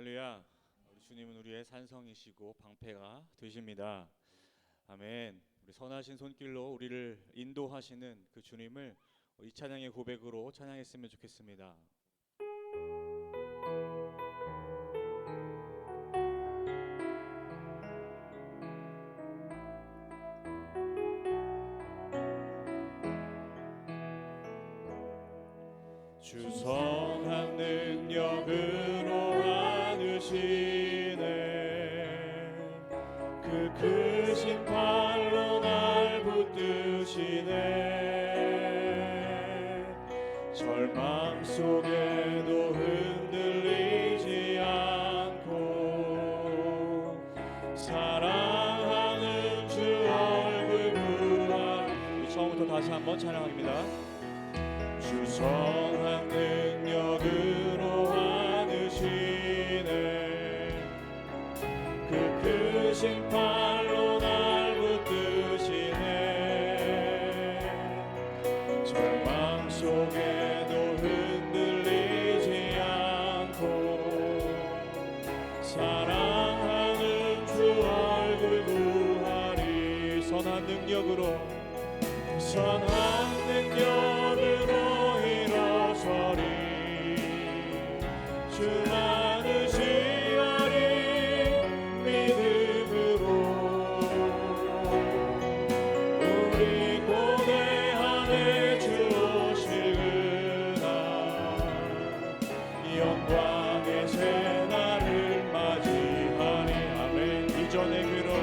할렐루야. 우리 주님은 우리의 산성이시고 방패가 되십니다. 아멘. 우리 선하신 손길로 우리를 인도하시는 그 주님을 이 찬양의 고백으로 찬양했으면 좋겠습니다. 주 선한 능력으로 안으시네. 그 크신 팔로 날 붙드시네. 절망 속에도 흔들리지 않고 사랑하는 주 얼굴 보아. 처음부터 다시 한번 찬양합니다. 주 선한 능력으로 안으시네. 그 크신 팔로 날 붙드시네. 절망 속에도 흔들리지 않고 사랑하는 주 얼굴 구하리. 선한 능력으로 일어서리. 주 많으시하리 믿음으로. 우리 고대 안에 주 오시구나. 영광의 새날을 맞이하리. 아멘. 이전의 괴로움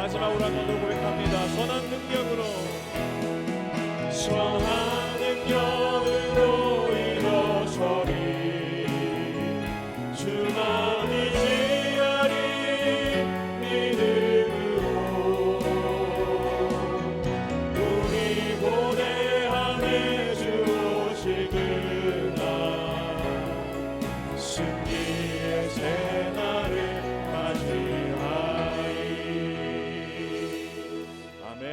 마지막으로 한 번 더 고백합니다. 선한 능력으로 일어서리. 주만이 지하리 믿음으로. 우리 고대 안에 주 오시구나. 승리의 새날을 맞이하리. 아멘.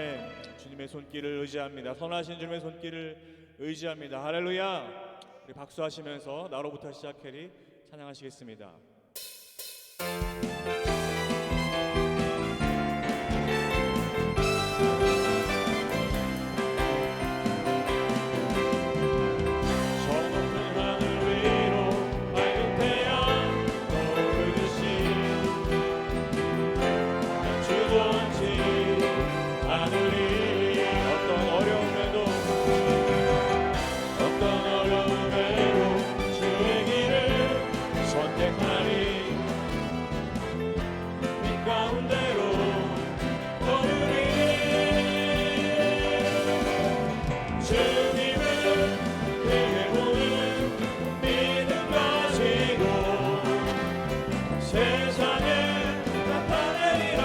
주님의 손길을 의지합니다. 선하신 주님의 손길을 의지합니다. 할렐루야. 우리 박수하시면서 나로부터 시작해리 찬양하시겠습니다. 세상에 나타내리라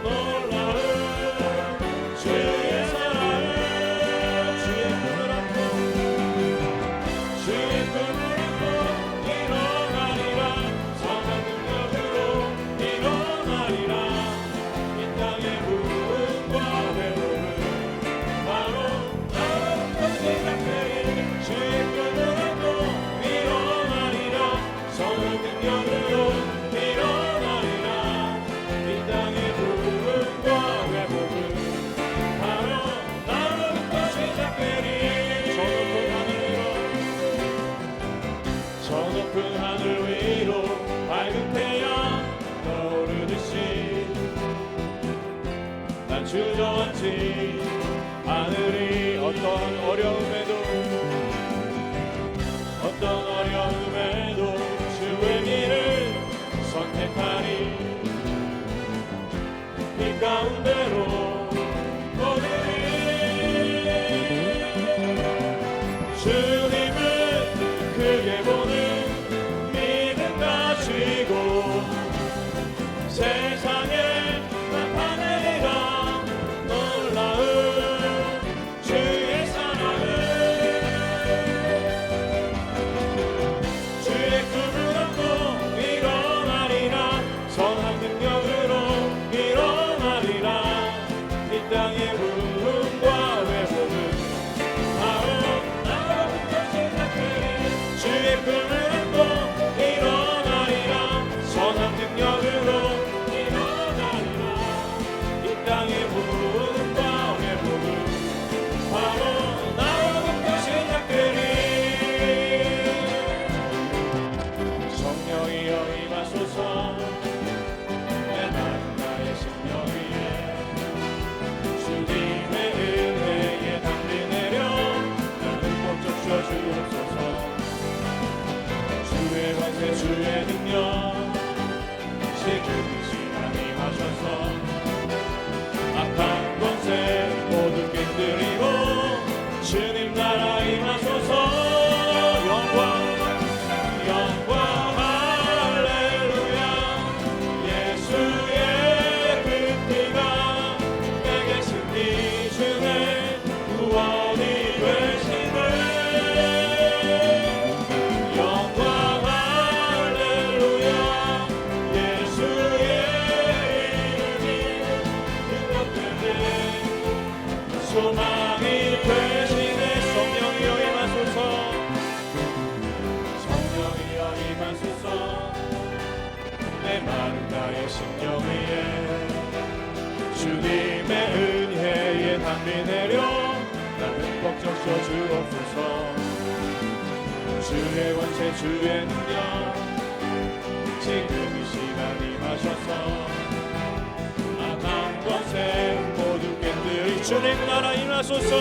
놀라운 주의 사랑을 주의 꿈을 안고 일어나리라 선한 능력으로 일어나리라 이 땅의 부흥과 회복은 바로 나로부터 시작되리 주의 꿈을 안고 일어나리라 선한 능력으로 일어나리라 이 땅의 부흥과 회복은 바로 나로부터 시작되리 저 높은 하늘 위로 밝은 태양 떠오르듯이 난 주저앉지 않으리 어떤 어려움에도 주의 길을 선택하리 이 가운데로 오르리 주님을 크게 보는 믿음 가지고 세상에 나타내리라 놀라운 주의 사랑을 주의 꿈을 안고 일어나리라 선한 능력으로 일어나리라 이 땅의 부흥과 회복은 바로 나로부터 시작되리 주의 꿈을 안고 일어나리라 선한 능력으로 일어나리라 이 땅의 부흥과 회복은 바로 나로부터 시작되리 성령이여 임하소서 내 마음 나의 심령 위에 주님의 은혜에 담비 내려 나는 벅적 주옵소서 주의 권세 주의 능력 지금 이 시간 임하셔서 악한 권세 모두 깨뜨리고 주님 나라 임하소서 영광 할렐루야 예수의 그 피가 내게 승리 주네 구원이 되시네 영광 할렐루야 예수의 이름이 능력되네 소망이 되시네 성령이여 임하소서 성령이여 임하소서 내 마음 나의 심령 위에 주님의 은혜에 담비 내려 나는 벅적 주옵소서 주의 권세 주의 능력 지금 이 시간 임하셔서 악한 권세 모두 깨뜨리 주님 나라 임하소서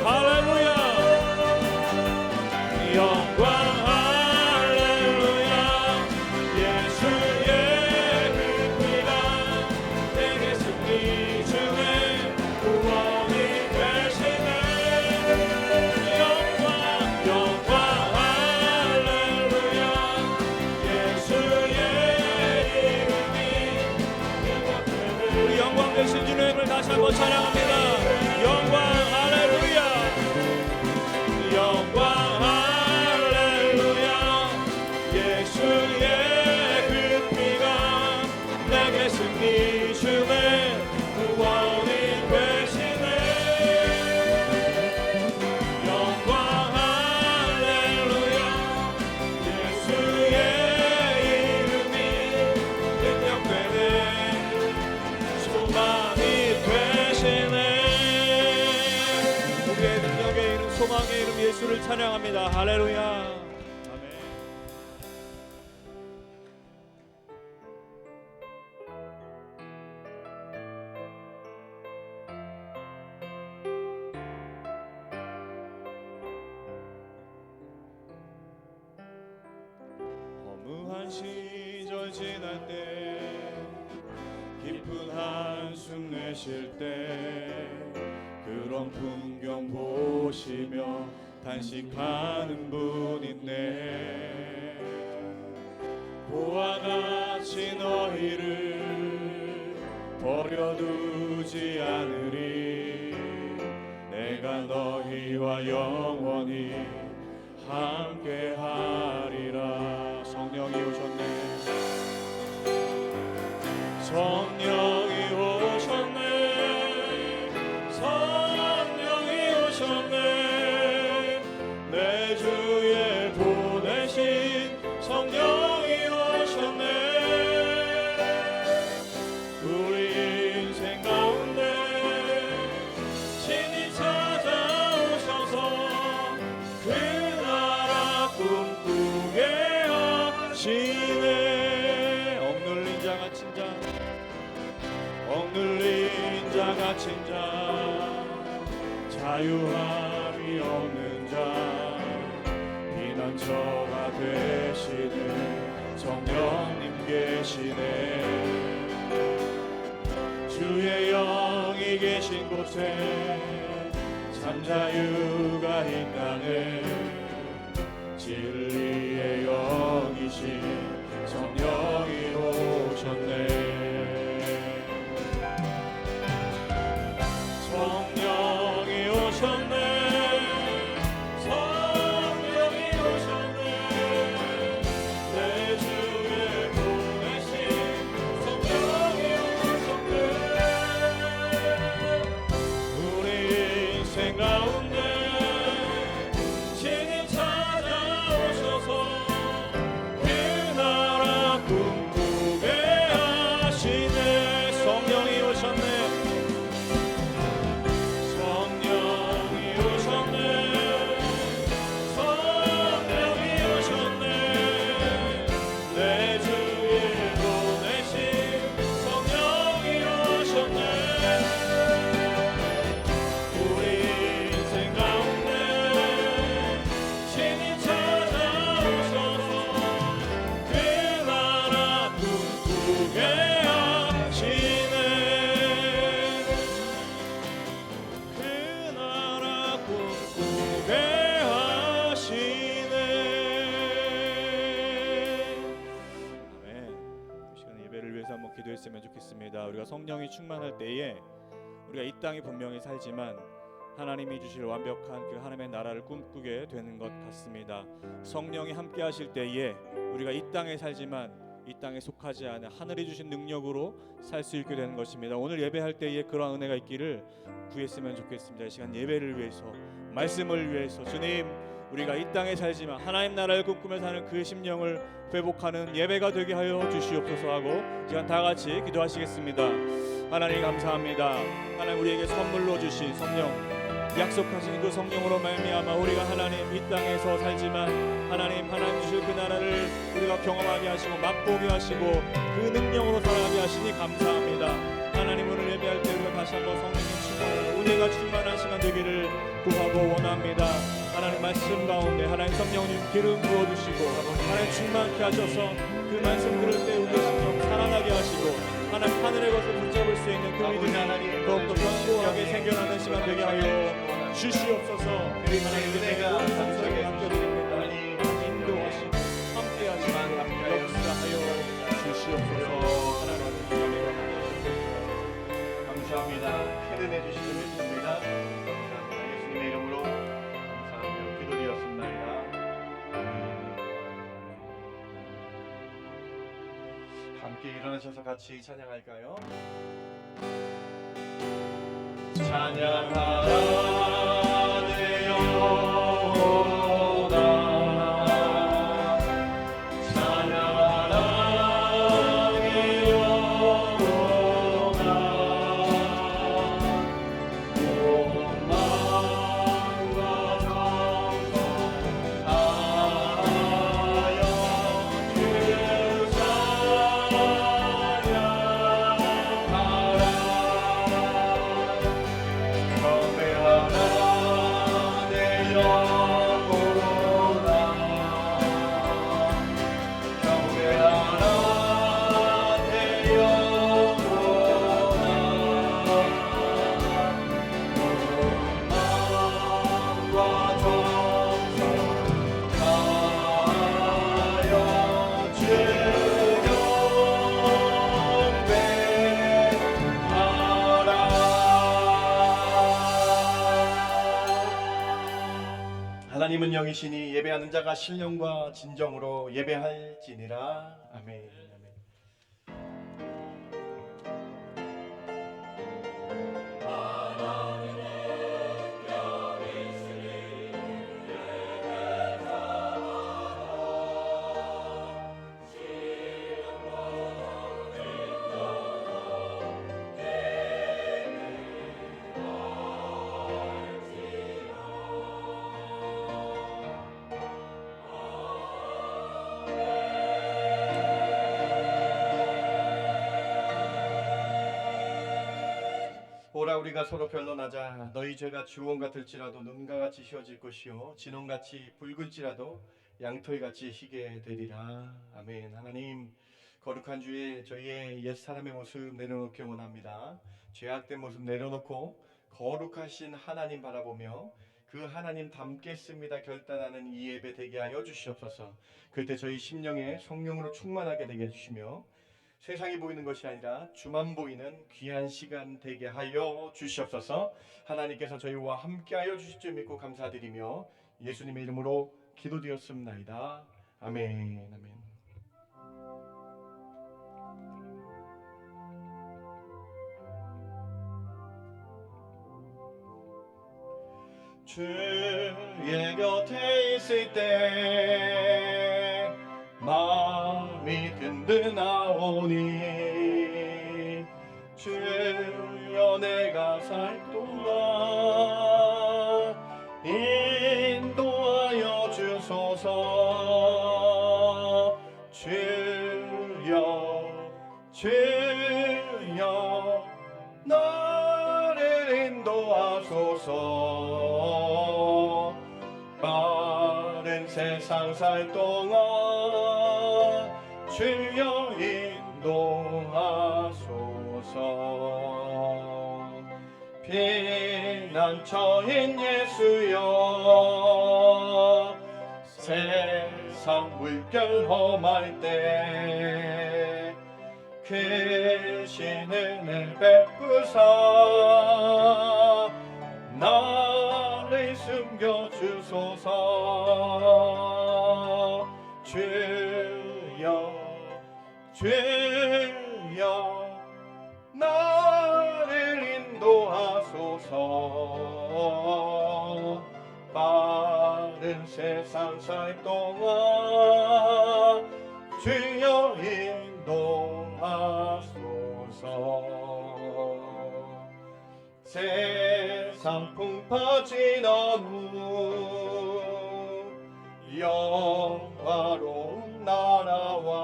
할렐루야 영광 할렐루야 예수의 그 피가 내게 승리 주네 구원이 되시네 영광 할렐루야 예수의 이름이 능력되네 우리 영광 되신 주님을 다시 한번 찬양합니다 영광 할렐루야 영광 할렐루야 예수의 그 피가 내게 승리 주네 구원이 되시네 영광 할렐루야 예수의 이름이 능력되네 소망이 되시네 우리의 능력의 이름 소망의 이름 예수를 찬양합니다 할렐루야 허무한 시절 지날 때 깊은 한숨 내쉴 때 그런 풍경 보시며 단식하는 분 있네 보화 같이 너희를 버려두지 않으리. 내가 너희와 영원히 함께하리라. 성령이 오셨네. 성령이 오셨네. 성령이 오셨네. 내 주에 보내신 성령이 오셨네. 우리 인생 가운데 친히 찾아오셔서 그 나라 꿈꾸게 하시네. 억눌린 자 갇힌 자, 억눌린 자 갇힌 자, 자유함이 없는 자, 피난처가 되시는 성령님 계시네. 주의 영이 계신 곳에 참 자유가 있다네. 진리의 영이신 성령이 오셨네. 성령이 오셨네. 성령이 오셨네. 내 주에 보내신 성령이 오셨네. 우리 인생 가운데 친히 찾아오셔서 그 나라 꿈꾸게 하시네. 성령이 오셨네. 성령이 오셨네. 성령이 오셨네. 내 주에 보내신 성령이 오셨네. 우리 인생 가운데 친히 찾아오셔서 그 나라 꿈꾸게 하시네. 그 나라 꿈꾸게 하시네. 아멘. 이 시간 예배를 위해서 한번 기도했으면 좋겠습니다. 우리가 성령이 충만할 때에 우리가 이 땅에 분명히 살지만 하나님이 주실 완벽한 그 하나님의 나라를 꿈꾸게 되는 것 같습니다. 성령이 함께 하실 때에 우리가 이 땅에 살지만 이 땅에 속하지 않은 하늘이 주신 능력으로 살 수 있게 되는 것입니다. 오늘 예배할 때에 그러한 은혜가 있기를 구했으면 좋겠습니다. 이 시간 예배를 위해서, 말씀을 위해서 주님, 우리가 이 땅에 살지만 하나님 나라를 꿈꾸며 사는 그 심령을 회복하는 예배가 되게 하여 주시옵소서 하고 시간 다 같이 기도하시겠습니다. 하나님 감사합니다. 하나님 우리에게 선물로 주신 성령, 약속하신 그 성령으로 말미암아 우리가 하나님 이 땅에서 살지만 하나님 주실 그 나라를 우리가 경험하게 하시고 맛보게 하시고 그 능력으로 살아가게 하시니 감사합니다. 하나님 오늘 예배할 때 우리가 다시 한번 성령님 충만한 은혜가 충만한 시간 되기를 구하고 원합니다. 하나님 말씀 가운데 하나님 성령님 기름 부어주시고 하나님 충만케 하셔서 그 말씀 들을 때 우리의 심령 살아나게 하시고 하나님 하늘의 것을 붙잡을 수 있는 그 믿음이 더욱더 견고하게 생겨나는 시간 되게 하여 주시옵소서. 하나님 은혜가 함께 맡겨드립니다. 인도하시고 함께하시고 역사하여 주시옵소서. 하나님 감사합니다. 큰 은혜 주시고 있습니다. 감사합니다. 예수님의 이름으로 감사하며 기도드렸습니다. 함께 일어나셔서 같이 찬양할까요? 찬양하라 내 영혼아, 찬양하라 내 영혼아, 온 마음과 정성 다하여 주 찬양하라. 영이시니 예배하는 자가 신령과 진정으로 예배할지니라. 아멘. 아멘. 오라 우리가 서로 변론하자. 너희 죄가 주홍 같을지라도 눈과 같이 희어질 것이요 진홍같이 붉을지라도 양털같이 희게 되리라. 아멘. 하나님, 거룩한 주에 저희의 옛 사람의 모습 내려놓기 원합니다. 죄악된 모습 내려놓고 거룩하신 하나님 바라보며 그 하나님 닮겠습니다 결단하는 이 예배 되게 하여 주시옵소서. 그때 저희 심령에 성령으로 충만하게 되게 해주시며 세상이 보이는 것이 아니라 주만 보이는 귀한 시간 되게 하여 주시옵소서. 하나님께서 저희와 함께하여 주실 줄 믿고 감사드리며 예수님의 이름으로 기도드렸습나이다. 아멘. 아멘. 주의 곁에 있을 때 마음이 든든하오니 주여 내가 살 동안 인도하여 주소서. 주여 나를 인도하소서. 빠른 세상 살 동안 주여 인도하소서. 피난처인 예수여 세상 물결 험할 때 크신 은혜 베푸사 나를 숨겨주소서. 주여 나를 인도하소서. 빠른 세상 살 동안 주여 인도하소서. 세상 풍파지나무 영화로운 나라와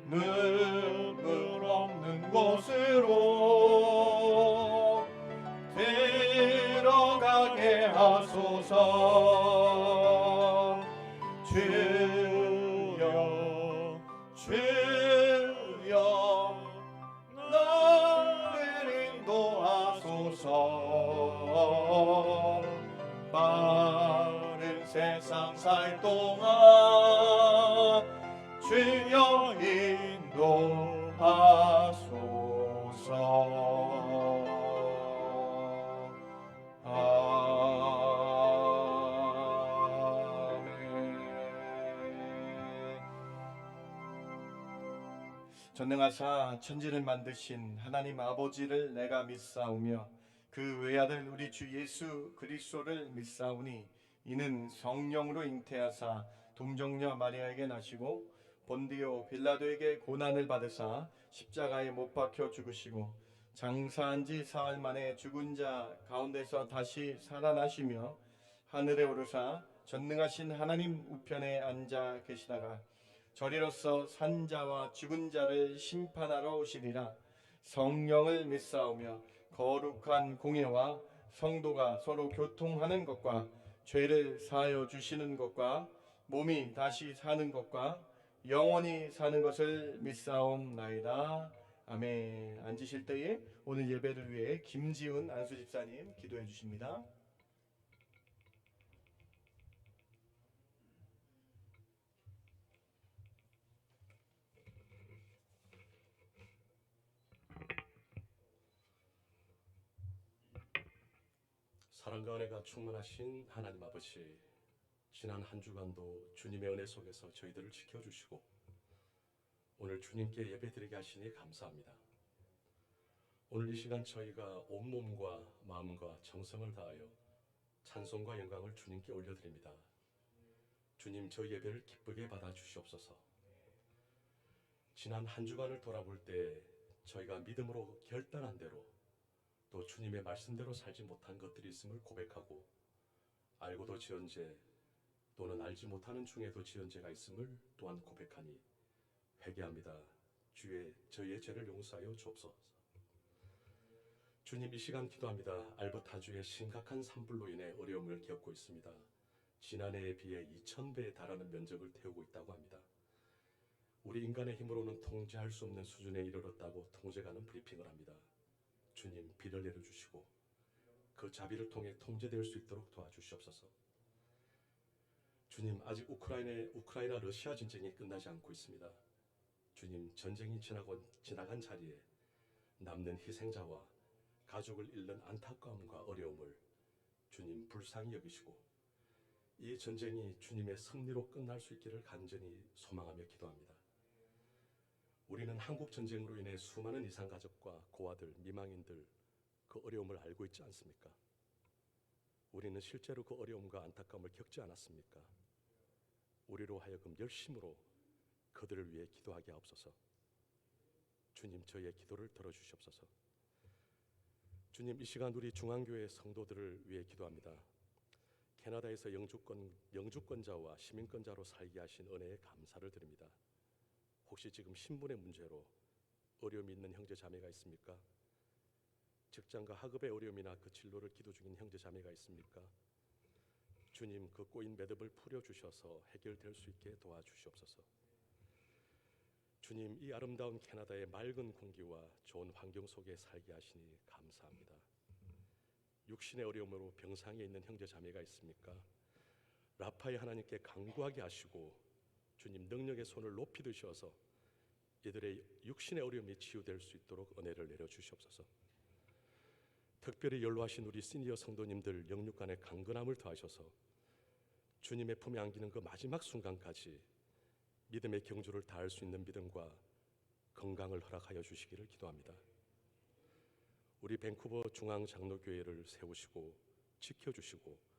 눈물 없는 곳으로 들어가게 하소서. 주여 나를 인도하소서. 빠른 세상 살 동안 주여 인도하소서. 전능하사 천지를 만드신 하나님 아버지를 내가 믿사오며 그 외아들 우리 주 예수 그리스도를 믿사오니 이는 성령으로 잉태하사 동정녀 마리아에게 나시고 본디오 빌라도에게 고난을 받으사 십자가에 못 박혀 죽으시고 장사한 지 사흘 만에 죽은 자 가운데서 다시 살아나시며 하늘에 오르사 전능하신 하나님 우편에 앉아 계시다가 저리로서 산 자와 죽은 자를 심판하러 오시리라. 성령을 믿사오며 거룩한 공예와 성도가 서로 교통하는 것과 죄를 사하여 주시는 것과 몸이 다시 사는 것과 영원히 사는 것을 믿사옵나이다. 아멘. 앉으실 때에 오늘 예배를 위해 김지훈 안수집사님 기도해 주십니다. 사랑과 은혜가 충만하신 하나님 아버지, 지난 한 주간도 주님의 은혜 속에서 저희들을 지켜주시고 오늘 주님께 예배드리게 하시니 감사합니다. 오늘 이 시간 저희가 온몸과 마음과 정성을 다하여 찬송과 영광을 주님께 올려드립니다. 주님, 저희 예배를 기쁘게 받아주시옵소서. 지난 한 주간을 돌아볼 때 저희가 믿음으로 결단한 대로 또 주님의 말씀대로 살지 못한 것들이 있음을 고백하고, 알고도 지은 죄 또는 알지 못하는 중에도 지은 죄가 있음을 또한 고백하니 회개합니다. 저희의 죄를 용서하여 주옵소서. 주님, 이 시간 기도합니다. 알부타주의 심각한 산불로 인해 어려움을 겪고 있습니다. 지난해에 비해 2000배에 달하는 면적을 태우고 있다고 합니다. 우리 인간의 힘으로는 통제할 수 없는 수준에 이르렀다고 통제가는 브리핑을 합니다. 주님, 비를 내려주시고 그 자비를 통해 통제될 수 있도록 도와주시옵소서. 주님, 아직 우크라이나 러시아 전쟁이 끝나지 않고 있습니다. 주님, 전쟁이 지나간 자리에 남는 희생자와 가족을 잃는 안타까움과 어려움을 주님 불쌍히 여기시고 이 전쟁이 주님의 승리로 끝날 수 있기를 간절히 소망하며 기도합니다. 우리는 한국 전쟁으로 인해 수많은 이산 가족과 고아들, 미망인들 그 어려움을 알고 있지 않습니까? 우리는 실제로 그 어려움과 안타까움을 겪지 않았습니까? 우리로 하여금 열심으로 그들을 위해 기도하게 하옵소서. 주님, 저희의 기도를 들어주시옵소서. 주님, 이 시간 우리 중앙교회 성도들을 위해 기도합니다. 캐나다에서 영주권자와 시민권자로 살게 하신 은혜에 감사를 드립니다. 혹시 지금 신분의 문제로 어려움이 있는 형제 자매가 있습니까? 직장과 학업의 어려움이나 그 진로를 기도 중인 형제 자매가 있습니까? 주님, 그 꼬인 매듭을 풀어주셔서 해결될 수 있게 도와주시옵소서. 주님, 이 아름다운 캐나다의 맑은 공기와 좋은 환경 속에 살게 하시니 감사합니다. 육신의 어려움으로 병상에 있는 형제 자매가 있습니까? 라파의 하나님께 간구하게 하시고 주님, 능력의 손을 높이 드셔서 이들의 육신의 어려움이 치유될 수 있도록 은혜를 내려주시옵소서. 특별히 연로하신 우리 시니어 성도님들 영육간의 강건함을 더하셔서 주님의 품에 안기는 그 마지막 순간까지 믿음의 경주를 다할 수 있는 믿음과 건강을 허락하여 주시기를 기도합니다. 우리 밴쿠버 중앙장로교회를 세우시고 지켜주시고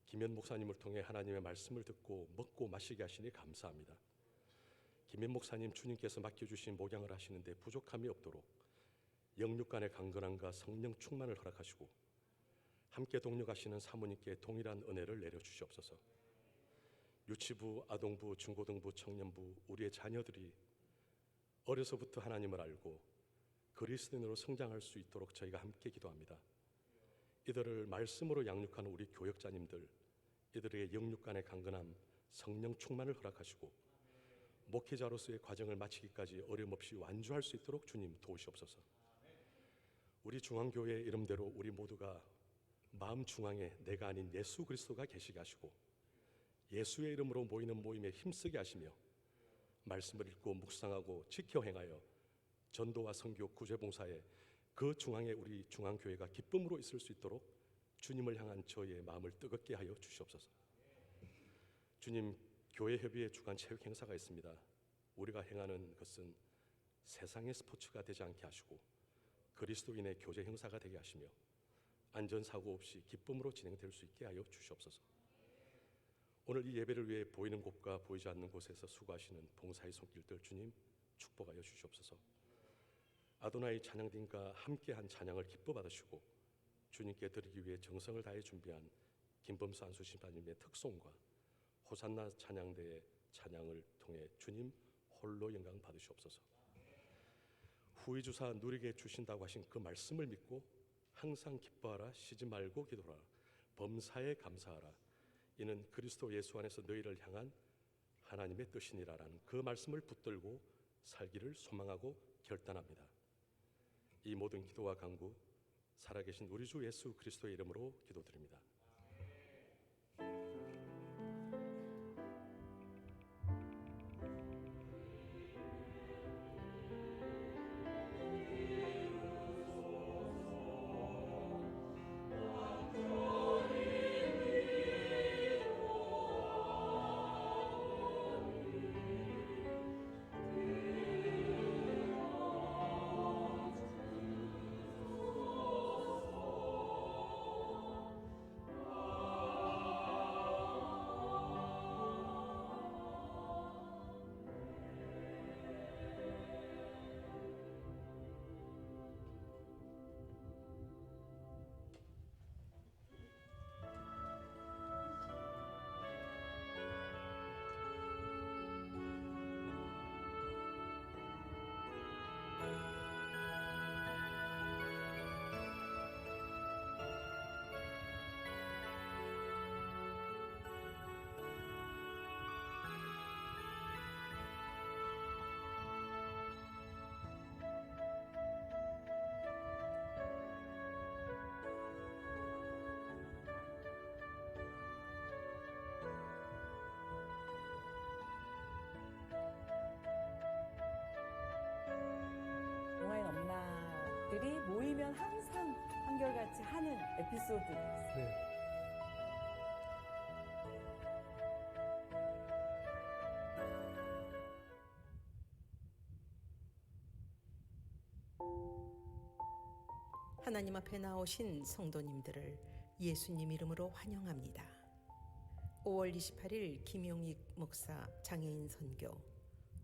김현 목사님을 통해 하나님의 말씀을 듣고 먹고 마시게 하시니 감사합니다. 김현 목사님, 주님께서 맡겨주신 목양을 하시는데 부족함이 없도록 영육간의 강건함과 성령 충만을 허락하시고 함께 동력하시는 사모님께 동일한 은혜를 내려주시옵소서. 유치부, 아동부, 중고등부, 청년부 우리의 자녀들이 어려서부터 하나님을 알고 그리스도인으로 성장할 수 있도록 저희가 함께 기도합니다. 이들을 말씀으로 양육하는 우리 교역자님들, 이들에게 영육간의 강건함, 성령 충만을 허락하시고 목회자로서의 과정을 마치기까지 어려움 없이 완주할 수 있도록 주님 도우시옵소서. 우리 중앙교회의 이름대로 우리 모두가 마음 중앙에 내가 아닌 예수 그리스도가 계시게 하시고 예수의 이름으로 모이는 모임에 힘쓰게 하시며 말씀을 읽고 묵상하고 지켜 행하여 전도와 선교, 구제봉사에 그 중앙에 우리 중앙교회가 기쁨으로 있을 수 있도록 주님을 향한 저희의 마음을 뜨겁게 하여 주시옵소서. 주님, 교회협의회 주간 체육 행사가 있습니다. 우리가 행하는 것은 세상의 스포츠가 되지 않게 하시고 그리스도인의 교제 행사가 되게 하시며 안전사고 없이 기쁨으로 진행될 수 있게 하여 주시옵소서. 오늘 이 예배를 위해 보이는 곳과 보이지 않는 곳에서 수고하시는 봉사의 손길들 주님 축복하여 주시옵소서. 아도나이 찬양팀과 함께한 찬양을 기뻐 받으시고 주님께 드리기 위해 정성을 다해 준비한 김범수 안수심사님의 특송과 호산나 찬양대의 찬양을 통해 주님 홀로 영광 받으시옵소서. 후위주사 누리게 주신다고 하신 그 말씀을 믿고 항상 기뻐하라, 쉬지 말고 기도하라, 범사에 감사하라, 이는 그리스도 예수 안에서 너희를 향한 하나님의 뜻이니라라는 그 말씀을 붙들고 살기를 소망하고 결단합니다. 이 모든 기도와 간구 살아계신 우리 주 예수 그리스도의 이름으로 기도드립니다. 주 성도들이 모이면 항상 한결같이 하는 에피소드가 있어요. 네. 하나님 앞에 나오신 성도님들을 예수님 이름으로 환영합니다. 5월 28일 김용익 목사 장애인 선교,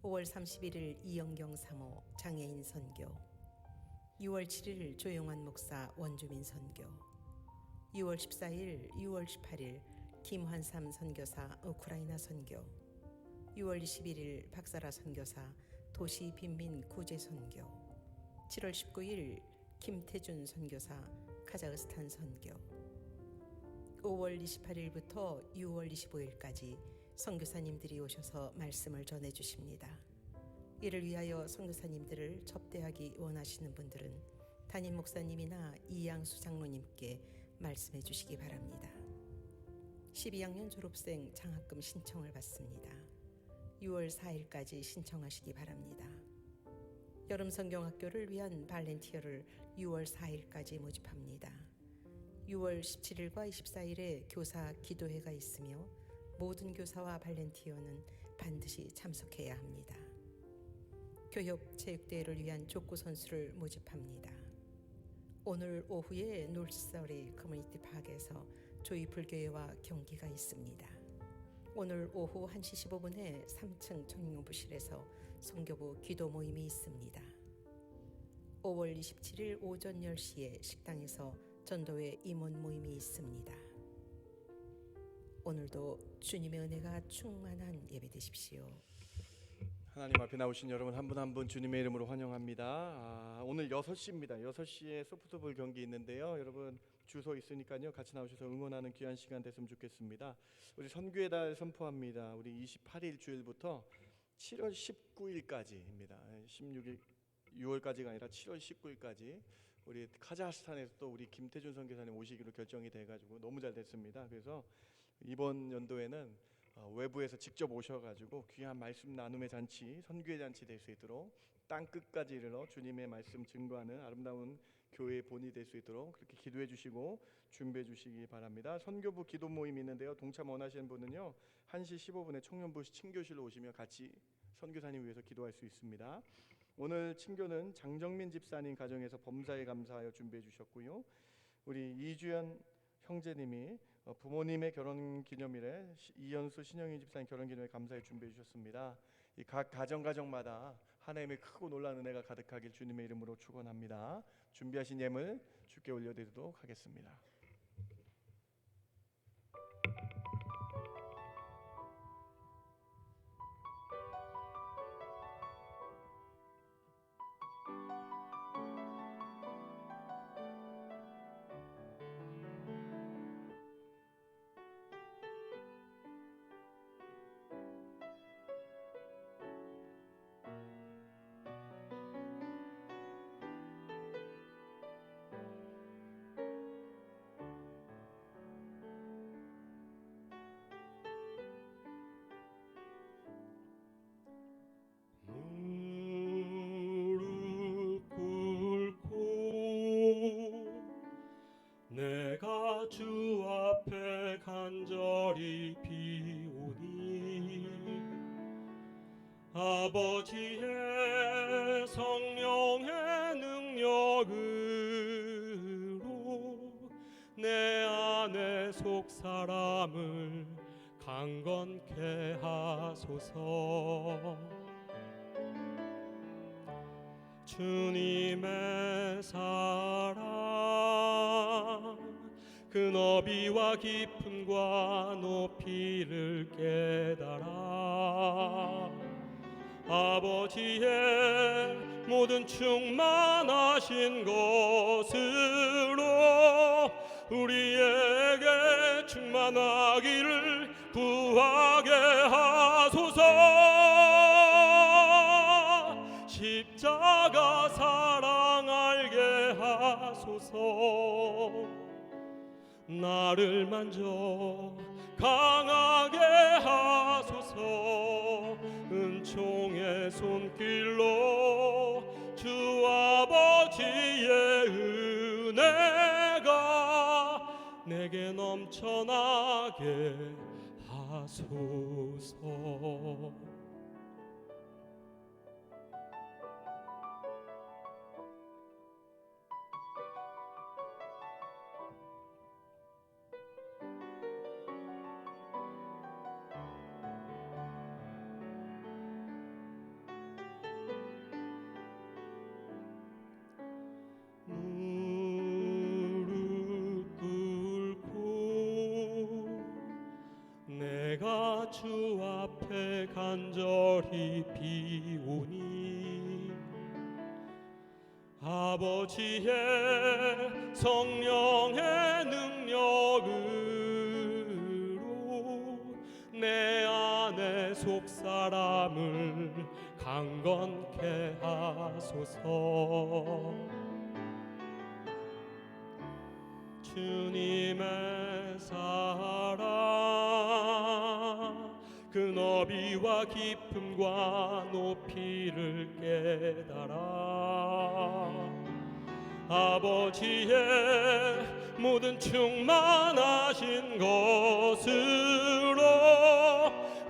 5월 31일 이영경 사모 장애인 선교, 6월 7일 조용환 목사 원주민 선교, 6월 14일, 6월 18일 김환삼 선교사 우크라이나 선교, 6월 21일 박사라 선교사 도시 빈민 구제 선교, 7월 19일 김태준 선교사 카자흐스탄 선교, 5월 28일부터 6월 25일까지 선교사님들이 오셔서 말씀을 전해주십니다. 이를 위하여 선교사님들을 접대하기 원하시는 분들은 담임 목사님이나 이양수 장로님께 말씀해 주시기 바랍니다. 12학년 졸업생 장학금 신청을 받습니다. 6월 4일까지 신청하시기 바랍니다. 여름 성경학교를 위한 발렌티어를 6월 4일까지 모집합니다. 6월 17일과 24일에 교사 기도회가 있으며 모든 교사와 발렌티어는 반드시 참석해야 합니다. 교협 체육대회를 위한 족구 선수를 모집합니다. 오늘 오후에 놀서리 커뮤니티 파크에서 조이불교회와 경기가 있습니다. 오늘 오후 1시 15분에 3층 청년부실에서 선교부 기도 모임이 있습니다. 5월 27일 오전 10시에 식당에서 전도회 임원 모임이 있습니다. 오늘도 주님의 은혜가 충만한 예배 되십시오. 하나님 앞에 나오신 여러분 한 분 한 분 주님의 이름으로 환영합니다. 오늘 6시입니다. 6시에 소프트볼 경기 있는데요. 여러분 주소 있으니까요. 같이 나오셔서 응원하는 귀한 시간 됐으면 좋겠습니다. 우리 선교의 달 선포합니다. 우리 28일 주일부터 7월 19일까지입니다. 16일 6월까지가 아니라 7월 19일까지 우리 카자흐스탄에서 또 우리 김태준 선교사님 오시기로 결정이 돼가지고 너무 잘 됐습니다. 그래서 이번 연도에는 외부에서 직접 오셔가지고 귀한 말씀 나눔의 잔치, 선교의 잔치 될 수 있도록 땅 끝까지 이르러 주님의 말씀 증거하는 아름다운 교회의 본이 될 수 있도록 그렇게 기도해 주시고 준비해 주시기 바랍니다. 선교부 기도 모임이 있는데요. 동참 원하시는 분은요 1시 15분에 청년부 친교실로 오시면 같이 선교사님 위해서 기도할 수 있습니다. 오늘 친교는 장정민 집사님 가정에서 범사에 감사하여 준비해 주셨고요. 우리 이주연 형제님이 부모님의 결혼기념일에 이연수 신영희 집사님 결혼기념일 감사에 준비해 주셨습니다. 이 각 가정마다 하나님의 크고 놀라운 은혜가 가득하길 주님의 이름으로 축원합니다. 준비하신 예물 주께 올려드리도록 하겠습니다. 무릎 꿇고 내가 주 앞에 간절히 비오니 아버지의 성령의 능력으로 내 안에 속 사람을 강건케 하소서. 주님의 사랑 그 너비와 깊음과 높이를 깨달아 아버지의 모든 충만하신 것으로 우리에게 충만하기를 구하게 하소서. 십자가 사랑 알게 하소서. 나를 만져 강하게 하소서. 은총의 손길로 주 아버지의 은혜가 내게 넘쳐나게 하소서. 무릎 꿇고 내가 주 앞에 간절히 비오니 아버지의 성령의 능력으로 내 안에 속사람을 강건케 하소서. 주님의 사랑 그 너비와 깊음과 높이를 깨달아 아버지의 모든 충만하신 것으로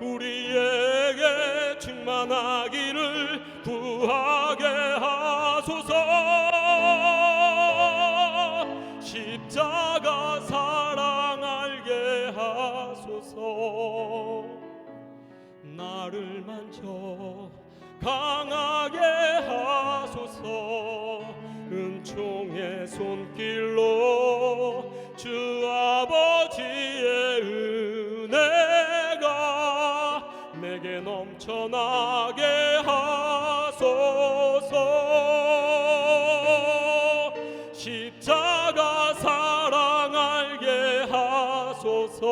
우리에게 충만하기를 구하게 하소서. 십자가 사랑 알게 하소서. 나를 만져 강하게 하소서. 은총의 손길로 주 아버지의 은혜가 내게 넘쳐나게 하소서. 십자가 사랑 알게 하소서.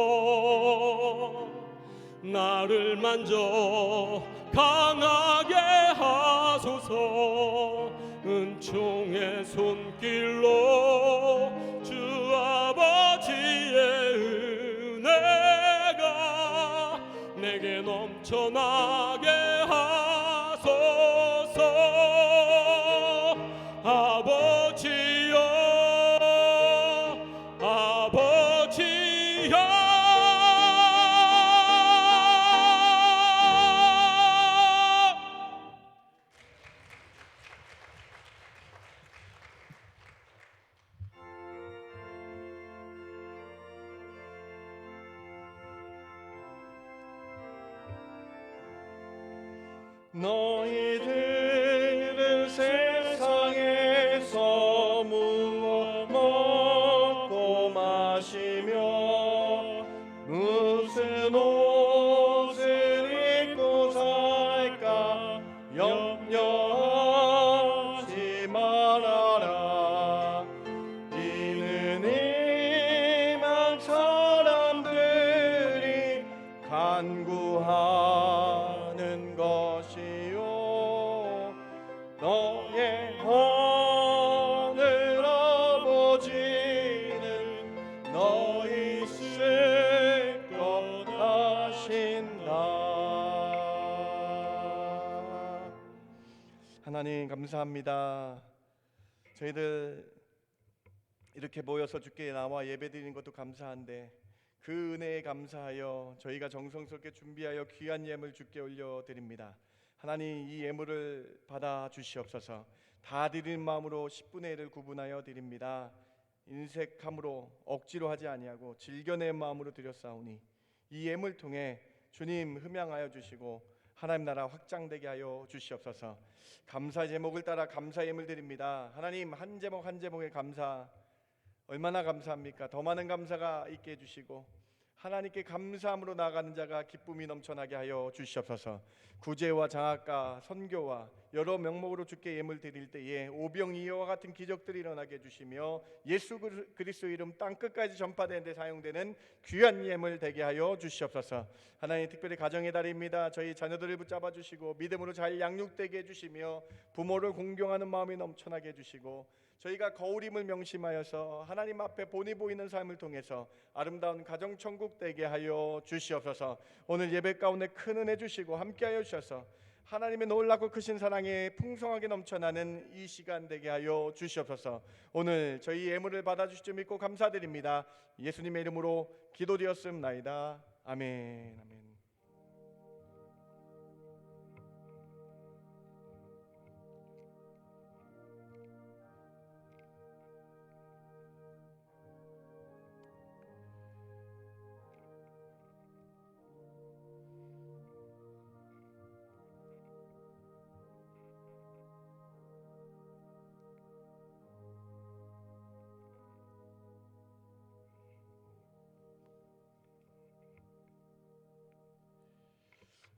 나를 만져 강하게 하소서. 은총의 손길로 주 아버지의 은혜가 내게 넘쳐나게 하소서. 아버지여 아버지여 너희들은 세상에서 무엇 먹고 마시며 무슨 옷을 입고 살까 염려하지 말아라. 이는 이만 사람들이 간구하는 것이요 너의 하늘 아버지는 너희 쓸것 하신다. 하나님 감사합니다. 저희들 이렇게 모여서 주께 나와 예배드리는 것도 감사한데 그 은혜에 감사하여 저희가 정성스럽게 준비하여 귀한 예물 주께 올려드립니다. 하나님 이 예물을 받아 주시옵소서. 다 드리는 마음으로 10분의 1을 구분하여 드립니다. 인색함으로 억지로 하지 아니하고 즐겨낸 마음으로 드렸사오니 이 예물 통해 주님 흠양하여 주시고 하나님 나라 확장되게 하여 주시옵소서. 감사 제목을 따라 감사 예물 드립니다. 하나님 한 제목 한 제목의 감사 얼마나 감사합니까? 더 많은 감사가 있게 해주시고 하나님께 감사함으로 나아가는 자가 기쁨이 넘쳐나게 하여 주시옵소서. 구제와 장학과 선교와 여러 명목으로 주께 예물 드릴 때에 오병이어와 같은 기적들이 일어나게 해주시며 예수 그리스도 이름 땅끝까지 전파되는 데 사용되는 귀한 예물 되게 하여 주시옵소서. 하나님 특별히 가정의 달입니다. 저희 자녀들을 붙잡아 주시고 믿음으로 잘 양육되게 해주시며 부모를 공경하는 마음이 넘쳐나게 해주시고 저희가 거울임을 명심하여서 하나님 앞에 본이 보이는 삶을 통해서 아름다운 가정천국 되게 하여 주시옵소서. 오늘 예배 가운데 큰 은혜 주시고 함께하여 주셔서 하나님의 놀랍고 크신 사랑에 풍성하게 넘쳐나는 이 시간 되게 하여 주시옵소서. 오늘 저희 예물을 받아주실 줄 믿고 감사드립니다. 예수님의 이름으로 기도드렸음나이다. 아멘. 아멘.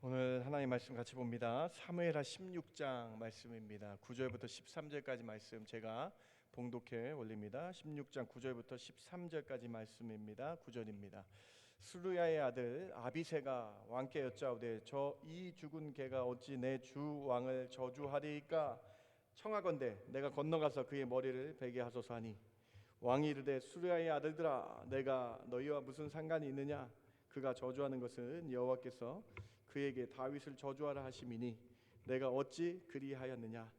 오늘 하나님 말씀 같이 봅니다. 사무엘하 16장 말씀입니다. 9절부터 13절까지 말씀 제가 봉독해 올립니다. 16장 9절부터 13절까지 말씀입니다. 9절입니다. 수르야의 아들 아비새가 왕께 여짜오되 저 이 죽은 개가 어찌 내 주 왕을 저주하리이까? 청하건대 내가 건너가서 그의 머리를 베게 하소서 하니 왕이 이르되 수르야의 아들들아 내가 너희와 무슨 상관이 있느냐? 그가 저주하는 것은 여호와께서 그에게 다윗을 저주하라 하심이니 내가 어찌 그리하였느냐?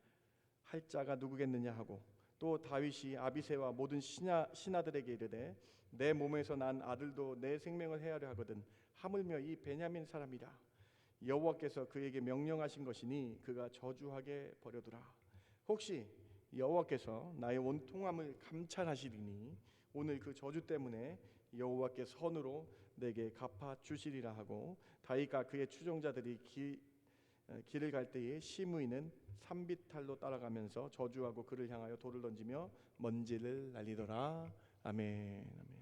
할 자가 누구겠느냐 하고 또 다윗이 아비새와 모든 신하들에게 이르되 내 몸에서 난 아들도 내 생명을 해하려 하거든 하물며 이 베냐민 사람이라. 여호와께서 그에게 명령하신 것이니 그가 저주하게 버려두라. 혹시 여호와께서 나의 원통함을 감찰하시리니 오늘 그 저주 때문에 여호와께 선으로 내게 갚아 주시리라 하고 다윗과 그의 추종자들이 길을 갈 때에 시므이는 산비탈로 따라가면서 저주하고 그를 향하여 돌을 던지며 먼지를 날리더라. 아멘. 아멘.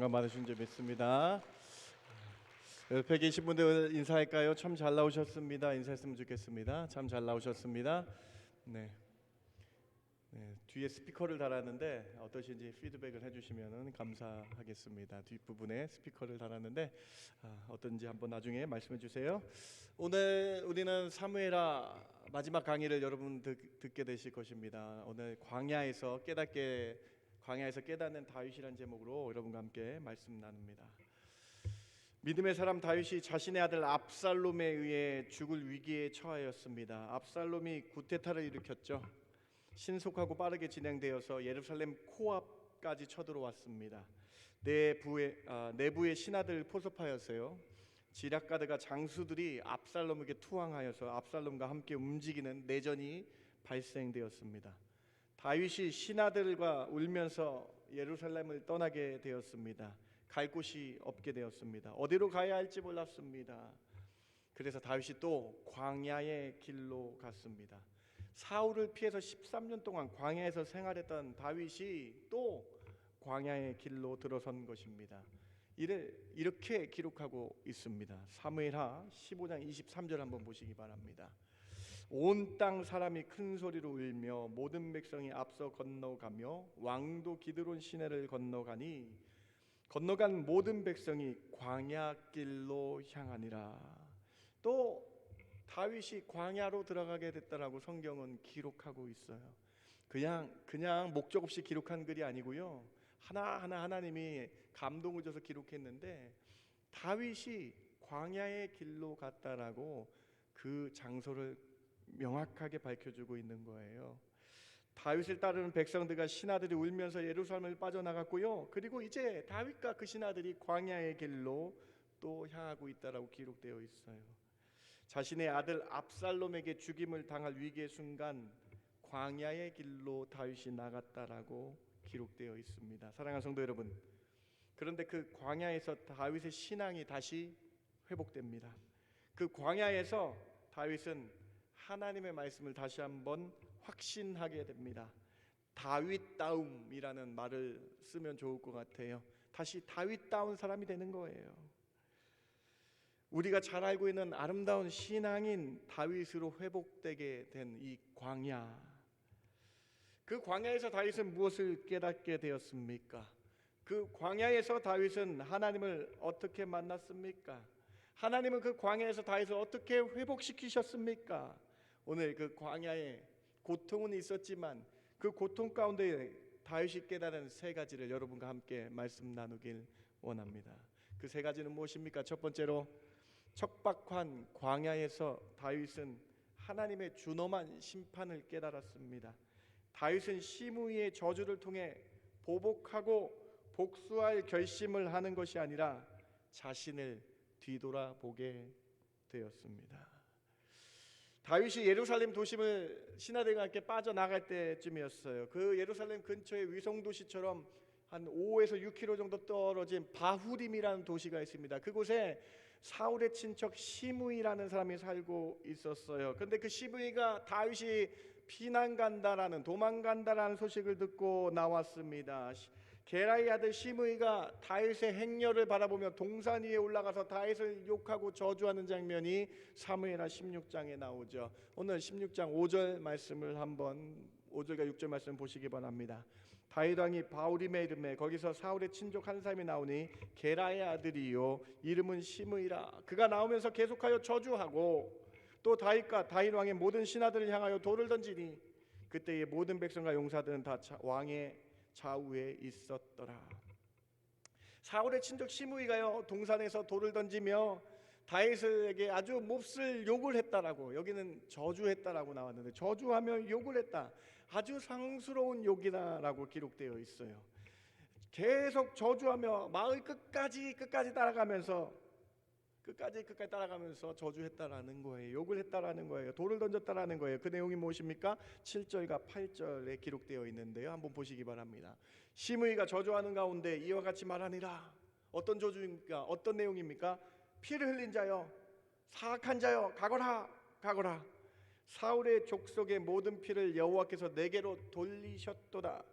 평강 받으신 줄 믿습니다. 옆에 계신 분들 인사할까요? 참 잘 나오셨습니다. 인사했으면 좋겠습니다. 참 잘 나오셨습니다. 네. 뒤에 스피커를 달았는데 어떠신지 피드백을 해주시면 감사하겠습니다. 뒷부분에 스피커를 달았는데 어떤지 한번 나중에 말씀해 주세요. 오늘 우리는 사무엘하 마지막 강의를 여러분 듣게 되실 것입니다. 오늘 광야에서 깨닫는 다윗이라는 제목으로 여러분과 함께 말씀 나눕니다. 믿음의 사람 다윗이 자신의 아들 압살롬에 의해 죽을 위기에 처하였습니다. 압살롬이 구테타를 일으켰죠. 신속하고 빠르게 진행되어서 예루살렘 코앞까지 쳐들어왔습니다. 내부의 신하들 포섭하였어요. 지략가드가 장수들이 압살롬에게 투항하여서 압살롬과 함께 움직이는 내전이 발생되었습니다. 다윗이 신하들과 울면서 예루살렘을 떠나게 되었습니다. 갈 곳이 없게 되었습니다. 어디로 가야 할지 몰랐습니다. 그래서 다윗이 또 광야의 길로 갔습니다. 사울을 피해서 13년 동안 광야에서 생활했던 다윗이 또 광야의 길로 들어선 것입니다. 이렇게 기록하고 있습니다. 사무엘하 15장 23절 한번 보시기 바랍니다. 온 땅 사람이 큰 소리로 울며 모든 백성이 앞서 건너가며 왕도 기드론 시내를 건너간 모든 백성이 광야길로 향하니라. 또 다윗이 광야로 들어가게 됐다라고 성경은 기록하고 있어요. 그냥 목적 없이 기록한 글이 아니고요. 하나하나 하나님이 감동을 줘서 기록했는데 다윗이 광야의 길로 갔다라고 그 장소를 명확하게 밝혀주고 있는 거예요. 다윗을 따르는 백성들과 신하들이 울면서 예루살렘을 빠져나갔고요. 그리고 이제 다윗과 그 신하들이 광야의 길로 또 향하고 있다라고 기록되어 있어요. 자신의 아들 압살롬에게 죽임을 당할 위기의 순간 광야의 길로 다윗이 나갔다라고 기록되어 있습니다. 사랑하는 성도 여러분, 그런데 그 광야에서 다윗의 신앙이 다시 회복됩니다. 그 광야에서 다윗은 하나님의 말씀을 다시 한번 확신하게 됩니다. 다윗다움이라는 말을 쓰면 좋을 것 같아요. 다시 다윗다운 사람이 되는 거예요. 우리가 잘 알고 있는 아름다운 신앙인 다윗으로 회복되게 된 이 광야, 그 광야에서 다윗은 무엇을 깨닫게 되었습니까? 그 광야에서 다윗은 하나님을 어떻게 만났습니까? 하나님은 그 광야에서 다윗을 어떻게 회복시키셨습니까? 오늘 그 광야에 고통은 있었지만 그 고통 가운데 다윗이 깨달은 세 가지를 여러분과 함께 말씀 나누길 원합니다. 그 세 가지는 무엇입니까? 첫 번째로, 척박한 광야에서 다윗은 하나님의 준엄한 심판을 깨달았습니다. 다윗은 시므이의 저주를 통해 보복하고 복수할 결심을 하는 것이 아니라 자신을 뒤돌아보게 되었습니다. 다윗이 예루살렘 도심을 신하들과 함께 빠져나갈 때쯤이었어요. 그 예루살렘 근처의 위성도시처럼 한 5에서 6km 정도 떨어진 바후림이라는 도시가 있습니다. 그곳에 사울의 친척 시므이라는 사람이 살고 있었어요. 그런데 그 시므이가 다윗이 도망간다라는 소식을 듣고 나왔습니다. 게라의 아들 시므이가 다윗의 행렬을 바라보며 동산 위에 올라가서 다윗을 욕하고 저주하는 장면이 사무엘하 16장에 나오죠. 오늘 16장 5절 말씀을 한번 5절과 6절 말씀 보시기 바랍니다. 다윗 왕이 바후림에 이르매 거기서 사울의 친족 한 사람이 나오니 게라의 아들이요 이름은 시므이라. 그가 나오면서 계속하여 저주하고 또 다윗과 다윗 왕의 모든 신하들을 향하여 돌을 던지니 그때의 모든 백성과 용사들은 다 왕의 좌우에 있었더라. 사울의 친족 시므이가요 동산에서 돌을 던지며 다윗에게 아주 몹쓸 욕을 했다라고, 여기는 저주했다라고 나왔는데 저주하며 욕을 했다, 아주 상스러운 욕이다라고 기록되어 있어요. 계속 저주하며 마을 끝까지 따라가면서 저주했다라는 거예요. 욕을 했다라는 거예요. 돌을 던졌다라는 거예요. 그 내용이 무엇입니까? 7절과 8절에 기록되어 있는데요. 한번 보시기 바랍니다. 시므이가 저주하는 가운데 이와 같이 말하니라. 어떤 저주입니까? 어떤 내용입니까? 피를 흘린 자여, 사악한 자여, 가거라. 사울의 족속의 모든 피를 여호와께서 내게로 돌리셨도다.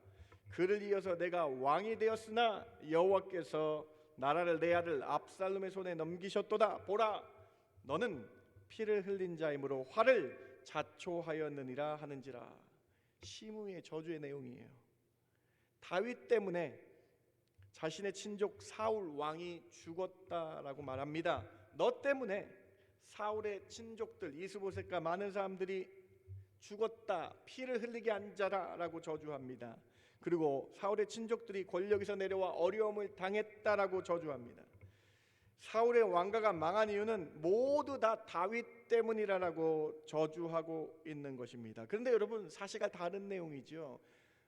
그를 이어서 내가 왕이 되었으나 여호와께서 나라를 내 아들 압살롬의 손에 넘기셨도다. 보라, 너는 피를 흘린 자이므로 화를 자초하였느니라 하는지라. 시므이의 저주의 내용이에요. 다윗 때문에 자신의 친족 사울 왕이 죽었다라고 말합니다. 너 때문에 사울의 친족들 이스보셋과 많은 사람들이 죽었다, 피를 흘리게 한 자라라고 저주합니다. 그리고 사울의 친족들이 권력에서 내려와 어려움을 당했다라고 저주합니다. 사울의 왕가가 망한 이유는 모두 다 다윗 때문이라고 저주하고 있는 것입니다. 그런데 여러분, 사실과 다른 내용이죠.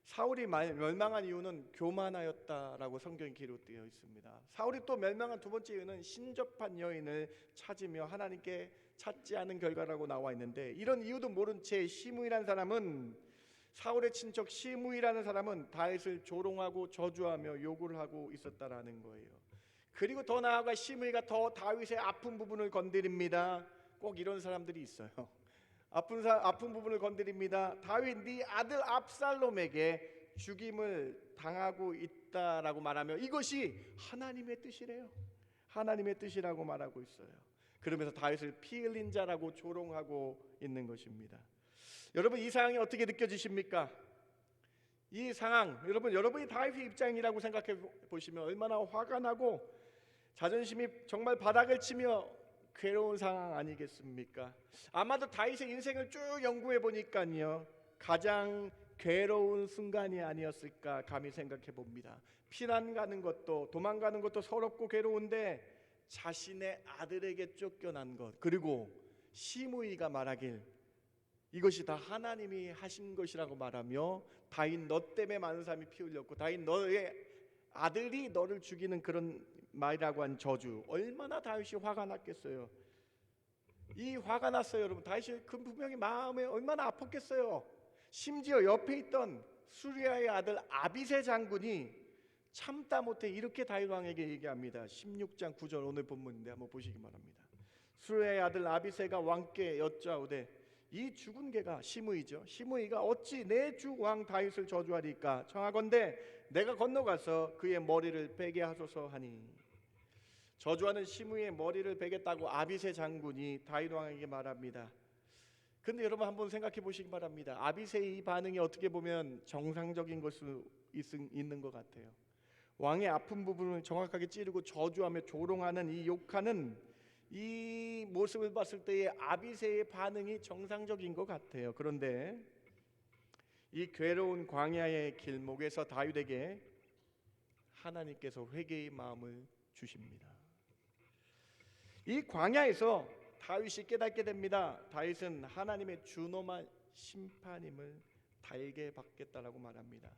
사울이 멸망한 이유는 교만하였다라고 성경에 기록되어 있습니다. 사울이 또 멸망한 두 번째 이유는 신접한 여인을 찾으며 하나님께 찾지 않은 결과라고 나와 있는데, 이런 이유도 모른 채 시므이라는 사람은, 사울의 친척 시므이라는 사람은 다윗을 조롱하고 저주하며 욕을 하고 있었다라는 거예요. 그리고 더 나아가 시므이가 더 다윗의 아픈 부분을 건드립니다. 꼭 이런 사람들이 있어요. 아픈 부분을 건드립니다. 다윗 네 아들 압살롬에게 죽임을 당하고 있다라고 말하며 이것이 하나님의 뜻이래요. 하나님의 뜻이라고 말하고 있어요. 그러면서 다윗을 피 흘린 자라고 조롱하고 있는 것입니다. 여러분, 이 상황이 어떻게 느껴지십니까? 이 상황, 여러분이 다윗의 입장이라고 생각해 보시면 얼마나 화가 나고 자존심이 정말 바닥을 치며 괴로운 상황 아니겠습니까? 아마도 다윗의 인생을 쭉 연구해 보니까요, 가장 괴로운 순간이 아니었을까 감히 생각해 봅니다. 피난 가는 것도 도망가는 것도 서럽고 괴로운데 자신의 아들에게 쫓겨난 것, 그리고 시므이가 말하길 이것이 다 하나님이 하신 것이라고 말하며 다윗 너 때문에 많은 사람이 피 흘렸고 다윗 너의 아들이 너를 죽이는 그런 말이라고 한 저주, 얼마나 다윗이 화가 났겠어요. 이 화가 났어요. 여러분, 다윗이 그 분명히 마음에 얼마나 아팠겠어요. 심지어 옆에 있던 수리아의 아들 아비새 장군이 참다 못해 이렇게 다윗 왕에게 얘기합니다. 16장 9절 오늘 본문인데 한번 보시기 바랍니다. 수리아의 아들 아비새가 왕께 여짜오되 이 죽은 개가 시므이죠. 시므이가 어찌 내 주 왕 다윗을 저주하리까? 청하건대 내가 건너가서 그의 머리를 베게 하소서 하니. 저주하는 시므이의 머리를 베겠다고 아비새 장군이 다윗 왕에게 말합니다. 근데 여러분 한번 생각해 보시기 바랍니다. 아비새의 이 반응이 어떻게 보면 정상적인 것으로 있는 것 같아요. 왕의 아픈 부분을 정확하게 찌르고 저주하며 조롱하는 이 욕하는 이 모습을 봤을 때의 아비새의 반응이 정상적인 것 같아요. 그런데 이 괴로운 광야의 길목에서 다윗에게 하나님께서 회개의 마음을 주십니다. 이 광야에서 다윗이 깨닫게 됩니다. 다윗은 하나님의 준엄한 심판임을 달게 받겠다라고 말합니다.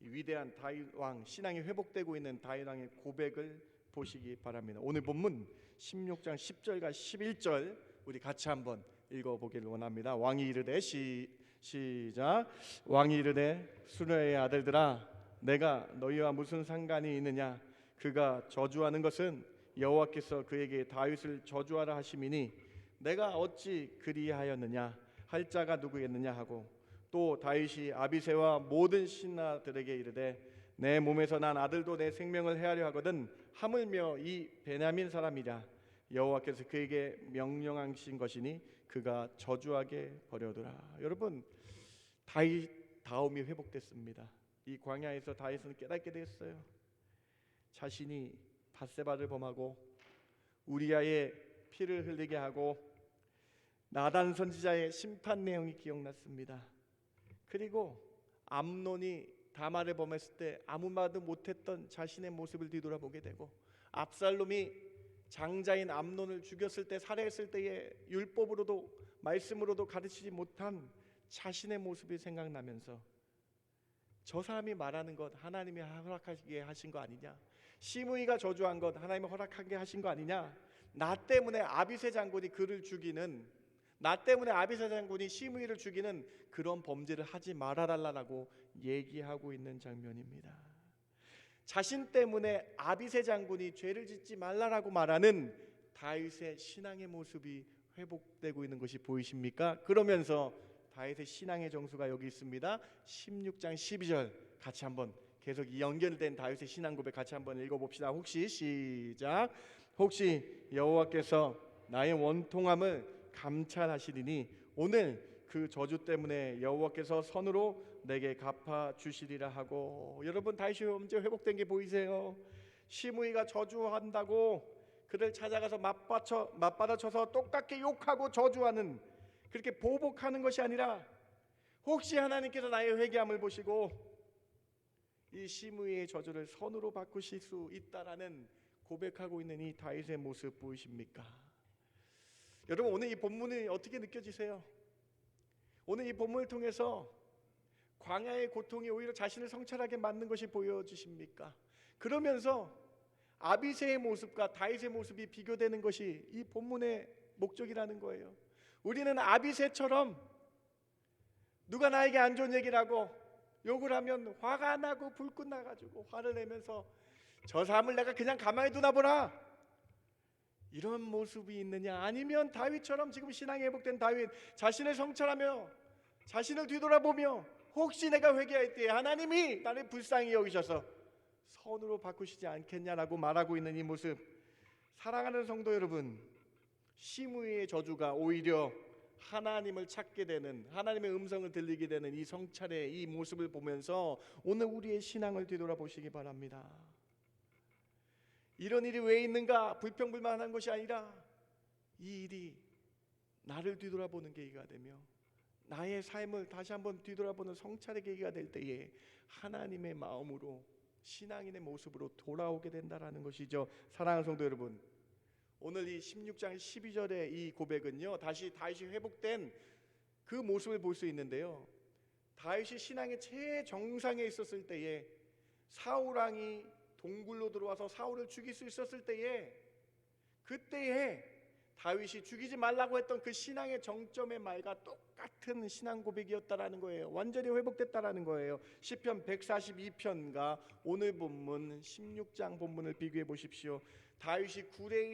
이 위대한 다윗 왕, 신앙이 회복되고 있는 다윗 왕의 고백을 보시기 바랍니다. 오늘 본문 16장 10절과 11절 우리 같이 한번 읽어보기를 원합니다. 왕이 이르되 시작. 왕이 이르되 수르의 아들들아 내가 너희와 무슨 상관이 있느냐? 그가 저주하는 것은 여호와께서 그에게 다윗을 저주하라 하심이니 내가 어찌 그리하였느냐? 할 자가 누구겠느냐 하고 또 다윗이 아비새와 모든 신하들에게 이르되 내 몸에서 난 아들도 내 생명을 해하려 하거든 하물며 이 베냐민 사람이라 여호와께서 그에게 명령하신 것이니 그가 저주하게 버려두라. 여러분, 다윗 다음이 회복됐습니다. 이 광야에서 다윗은 깨닫게 됐어요. 자신이 밧세바를 범하고 우리아의 피를 흘리게 하고 나단 선지자의 심판 내용이 기억났습니다. 그리고 암논이 다말을 범했을 때 아무 말도 못했던 자신의 모습을 뒤돌아보게 되고 압살롬이 장자인 암논을 죽였을 때 살해했을 때의 율법으로도 말씀으로도 가르치지 못한 자신의 모습이 생각나면서 저 사람이 말하는 것 하나님이 허락하게 하신 거 아니냐? 시므이가 저주한 것 하나님이 허락하게 하신 거 아니냐? 나 때문에 아비새 장군이 그를 죽이는, 나 때문에 아비새 장군이 시므이를 죽이는 그런 범죄를 하지 말아달라고 얘기하고 있는 장면입니다. 자신 때문에 아비새 장군이 죄를 짓지 말라라고 말하는 다윗의 신앙의 모습이 회복되고 있는 것이 보이십니까? 그러면서 다윗의 신앙의 정수가 여기 있습니다. 16장 12절 같이 한번 계속 이 연결된 다윗의 신앙 고백 같이 한번 읽어봅시다. 혹시 시작. 혹시 여호와께서 나의 원통함을 감찰하시리니 오늘 그 저주 때문에 여호와께서 선으로 내게 갚아 주시리라 하고. 여러분 다윗이 언제 회복된 게 보이세요? 시므이가 저주한다고 그를 찾아가서 맞받아쳐서 똑같게 욕하고 저주하는, 그렇게 보복하는 것이 아니라 혹시 하나님께서 나의 회개함을 보시고 이 시므이의 저주를 선으로 바꾸실 수 있다라는 고백하고 있는 이 다윗의 모습 보이십니까? 여러분 오늘 이 본문이 어떻게 느껴지세요? 오늘 이 본문을 통해서 광야의 고통이 오히려 자신을 성찰하게 만든 것이 보여지십니까? 그러면서 아비새의 모습과 다윗의 모습이 비교되는 것이 이 본문의 목적이라는 거예요. 우리는 아비새처럼 누가 나에게 안 좋은 얘기를 하고 욕을 하면 화가 나고 불꽃 나가지고 화를 내면서 저 사람을 내가 그냥 가만히 두나 보라, 이런 모습이 있느냐? 아니면 다윗처럼 지금 신앙이 회복된 다윗, 자신을 성찰하며 자신을 뒤돌아보며 혹시 내가 회개할 때 하나님이 나를 불쌍히 여기셔서 선으로 바꾸시지 않겠냐라고 말하고 있는 이 모습. 사랑하는 성도 여러분, 시므이의 저주가 오히려 하나님을 찾게 되는, 하나님의 음성을 들리게 되는 이 성찰의 이 모습을 보면서 오늘 우리의 신앙을 뒤돌아보시기 바랍니다. 이런 일이 왜 있는가 불평불만한 것이 아니라 이 일이 나를 뒤돌아보는 계기가 되며 나의 삶을 다시 한번 뒤돌아보는 성찰의 계기가 될 때에 하나님의 마음으로 신앙인의 모습으로 돌아오게 된다라는 것이죠. 사랑하는 성도 여러분, 오늘 이 16장 12절의 이 고백은요, 다시 다윗이 회복된 그 모습을 볼 수 있는데요, 다윗이 신앙의 최정상에 있었을 때에 사울 왕이 동굴로 들어와서 사울을 죽일 수 있었을 때에, 그때에 다윗이 죽이지 말라고 했던 그 신앙의 정점의 말과 똑같은 신앙 고백이었다라는 거예요. 완전히 회복됐다라는 거예요. 시편 142편과 오늘 본문 16장 본문을 비교해 보십시오. 다윗이 굴에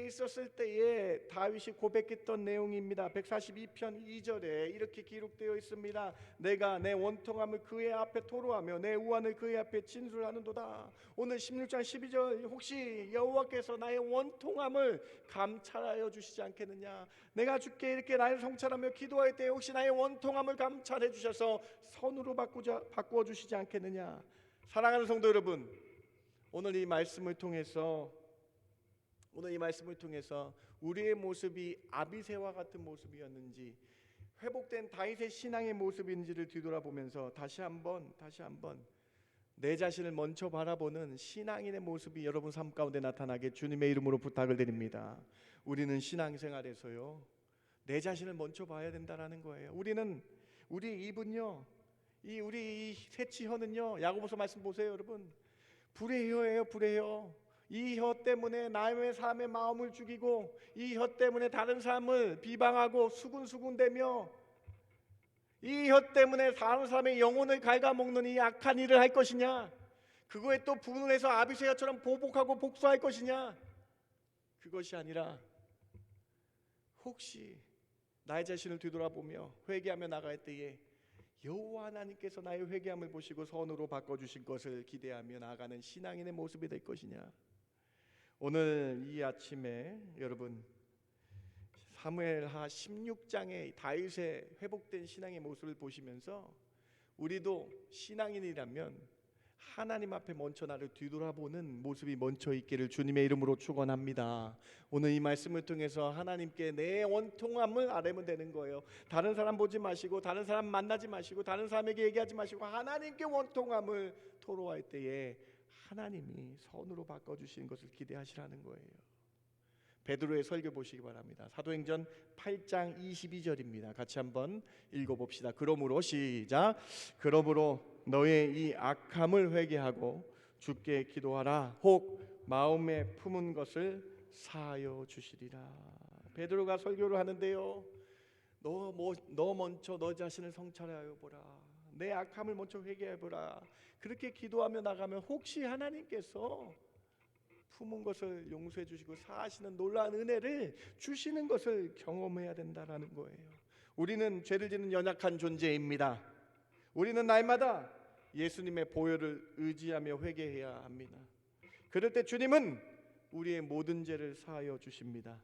있었을 때에 다윗이 고백했던 내용입니다. 142편 2절에 이렇게 기록되어 있습니다. 내가 내 원통함을 그의 앞에 토로하며 내 우환을 그의 앞에 진술하는도다. 오늘 16장 12절, 혹시 여호와께서 나의 원통함을 감찰하여 주시지 않겠느냐? 내가 주께 이렇게 나를 성찰하며 기도할 때 혹시 나의 원통함을 감찰해 주셔서 선으로 바꾸어 주시지 않겠느냐? 사랑하는 성도 여러분, 오늘 이 말씀을 통해서 우리의 모습이 아비새와 같은 모습이었는지, 회복된 다윗의 신앙의 모습인지를 뒤돌아보면서 다시 한번 내 자신을 먼저 바라보는 신앙인의 모습이 여러분 삶 가운데 나타나게 주님의 이름으로 부탁을 드립니다. 우리는 신앙생활에서요, 내 자신을 먼저 봐야 된다라는 거예요. 우리 입은요, 우리 이 새치혀는요, 야고보서 말씀 보세요 여러분, 불의 혀예요. 불의 혀. 이 혀 때문에 남의 사람의 마음을 죽이고, 이 혀 때문에 다른 사람을 비방하고 수군수군대며, 이 혀 때문에 다른 사람의 영혼을 갉아먹는 이 악한 일을 할 것이냐? 그거에 또 분해서 아비새처럼 보복하고 복수할 것이냐? 그것이 아니라 혹시 나의 자신을 뒤돌아보며 회개하며 나갈 때에 여호와 하나님께서 나의 회개함을 보시고 선으로 바꿔주실 것을 기대하며 나아가는 신앙인의 모습이 될 것이냐? 오늘 이 아침에 여러분 사무엘하 16장의 다윗의 회복된 신앙의 모습을 보시면서 우리도 신앙인이라면 하나님 앞에 먼저 나를 뒤돌아보는 모습이 먼저 있기를 주님의 이름으로 축원합니다. 오늘 이 말씀을 통해서 하나님께 내 원통함을 아뢰면 되는 거예요. 다른 사람 보지 마시고, 다른 사람 만나지 마시고, 다른 사람에게 얘기하지 마시고 하나님께 원통함을 토로할 때에 하나님이 선으로 바꿔주시는 것을 기대하시라는 거예요. 베드로의 설교 보시기 바랍니다. 사도행전 8장 22절입니다. 같이 한번 읽어봅시다. 그러므로 시작. 그러므로 너의 이 악함을 회개하고 주께 기도하라. 혹 마음에 품은 것을 사하여 주시리라. 베드로가 설교를 하는데요, 너 먼저 너 자신을 성찰하여 보라. 내 악함을 먼저 회개해 보라. 그렇게 기도하며 나가면 혹시 하나님께서 품은 것을 용서해 주시고 사하시는 놀라운 은혜를 주시는 것을 경험해야 된다라는 거예요. 우리는 죄를 짓는 연약한 존재입니다. 우리는 날마다 예수님의 보혈을 의지하며 회개해야 합니다. 그럴 때 주님은 우리의 모든 죄를 사하여 주십니다.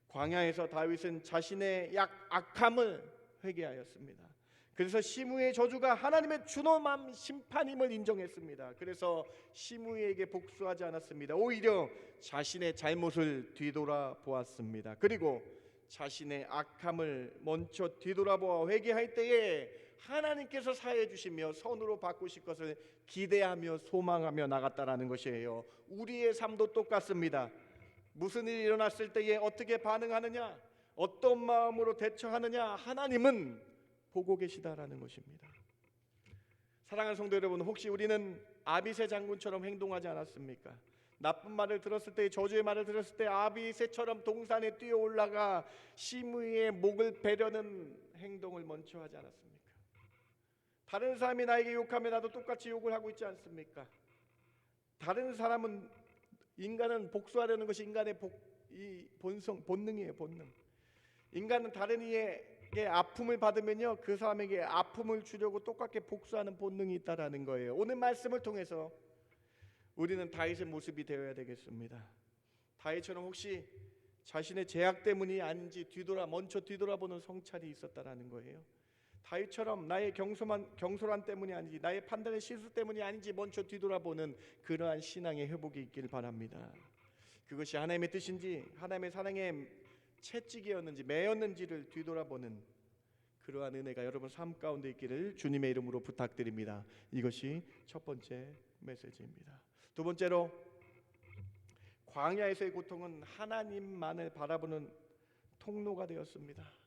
광야에서 다윗은 자신의 악함을 회개하였습니다. 그래서 시므이의 저주가 하나님의 준엄한 심판임을 인정했습니다. 그래서 시므이에게 복수하지 않았습니다. 오히려 자신의 잘못을 뒤돌아보았습니다. 그리고 자신의 악함을 먼저 뒤돌아보아 회개할 때에 하나님께서 사해 주시며 선으로 바꾸실 것을 기대하며 소망하며 나갔다라는 것이에요. 우리의 삶도 똑같습니다. 무슨 일이 일어났을 때에 어떻게 반응하느냐, 어떤 마음으로 대처하느냐, 하나님은 보고 계시다라는 것입니다. 사랑하는 성도 여러분, 혹시 우리는 아비새 장군처럼 행동하지 않았습니까? 나쁜 말을 들었을 때, 저주의 말을 들었을 때 아비새처럼 동산에 뛰어 올라가 시므이의 목을 베려는 행동을 먼저 하지 않았습니까? 다른 사람이 나에게 욕하면 나도 똑같이 욕을 하고 있지 않습니까? 다른 사람은, 인간은 복수하려는 것이 인간의 본능이에요. 본능. 인간은 다른 이에게 아픔을 받으면요, 그 사람에게 아픔을 주려고 똑같게 복수하는 본능이 있다라는 거예요. 오늘 말씀을 통해서 우리는 다윗의 모습이 되어야 되겠습니다. 다윗처럼 혹시 자신의 죄악 때문이 아닌지 먼저 뒤돌아보는 성찰이 있었다라는 거예요. 다윗처럼 나의 경솔한 때문이 아닌지, 나의 판단의 실수 때문이 아닌지 먼저 뒤돌아보는 그러한 신앙의 회복이 있기를 바랍니다. 그것이 하나님의 뜻인지, 하나님의 사랑의 채찍이었는지 매였는지를 뒤돌아보는 그러한 은혜가 여러분 삶 가운데 있기를 주님의 이름으로 부탁드립니다. 이것이 첫 번째 메시지입니다. 두 번째로, 광야에서의 고통은 하나님만을 바라보는 통로가 되었습니다.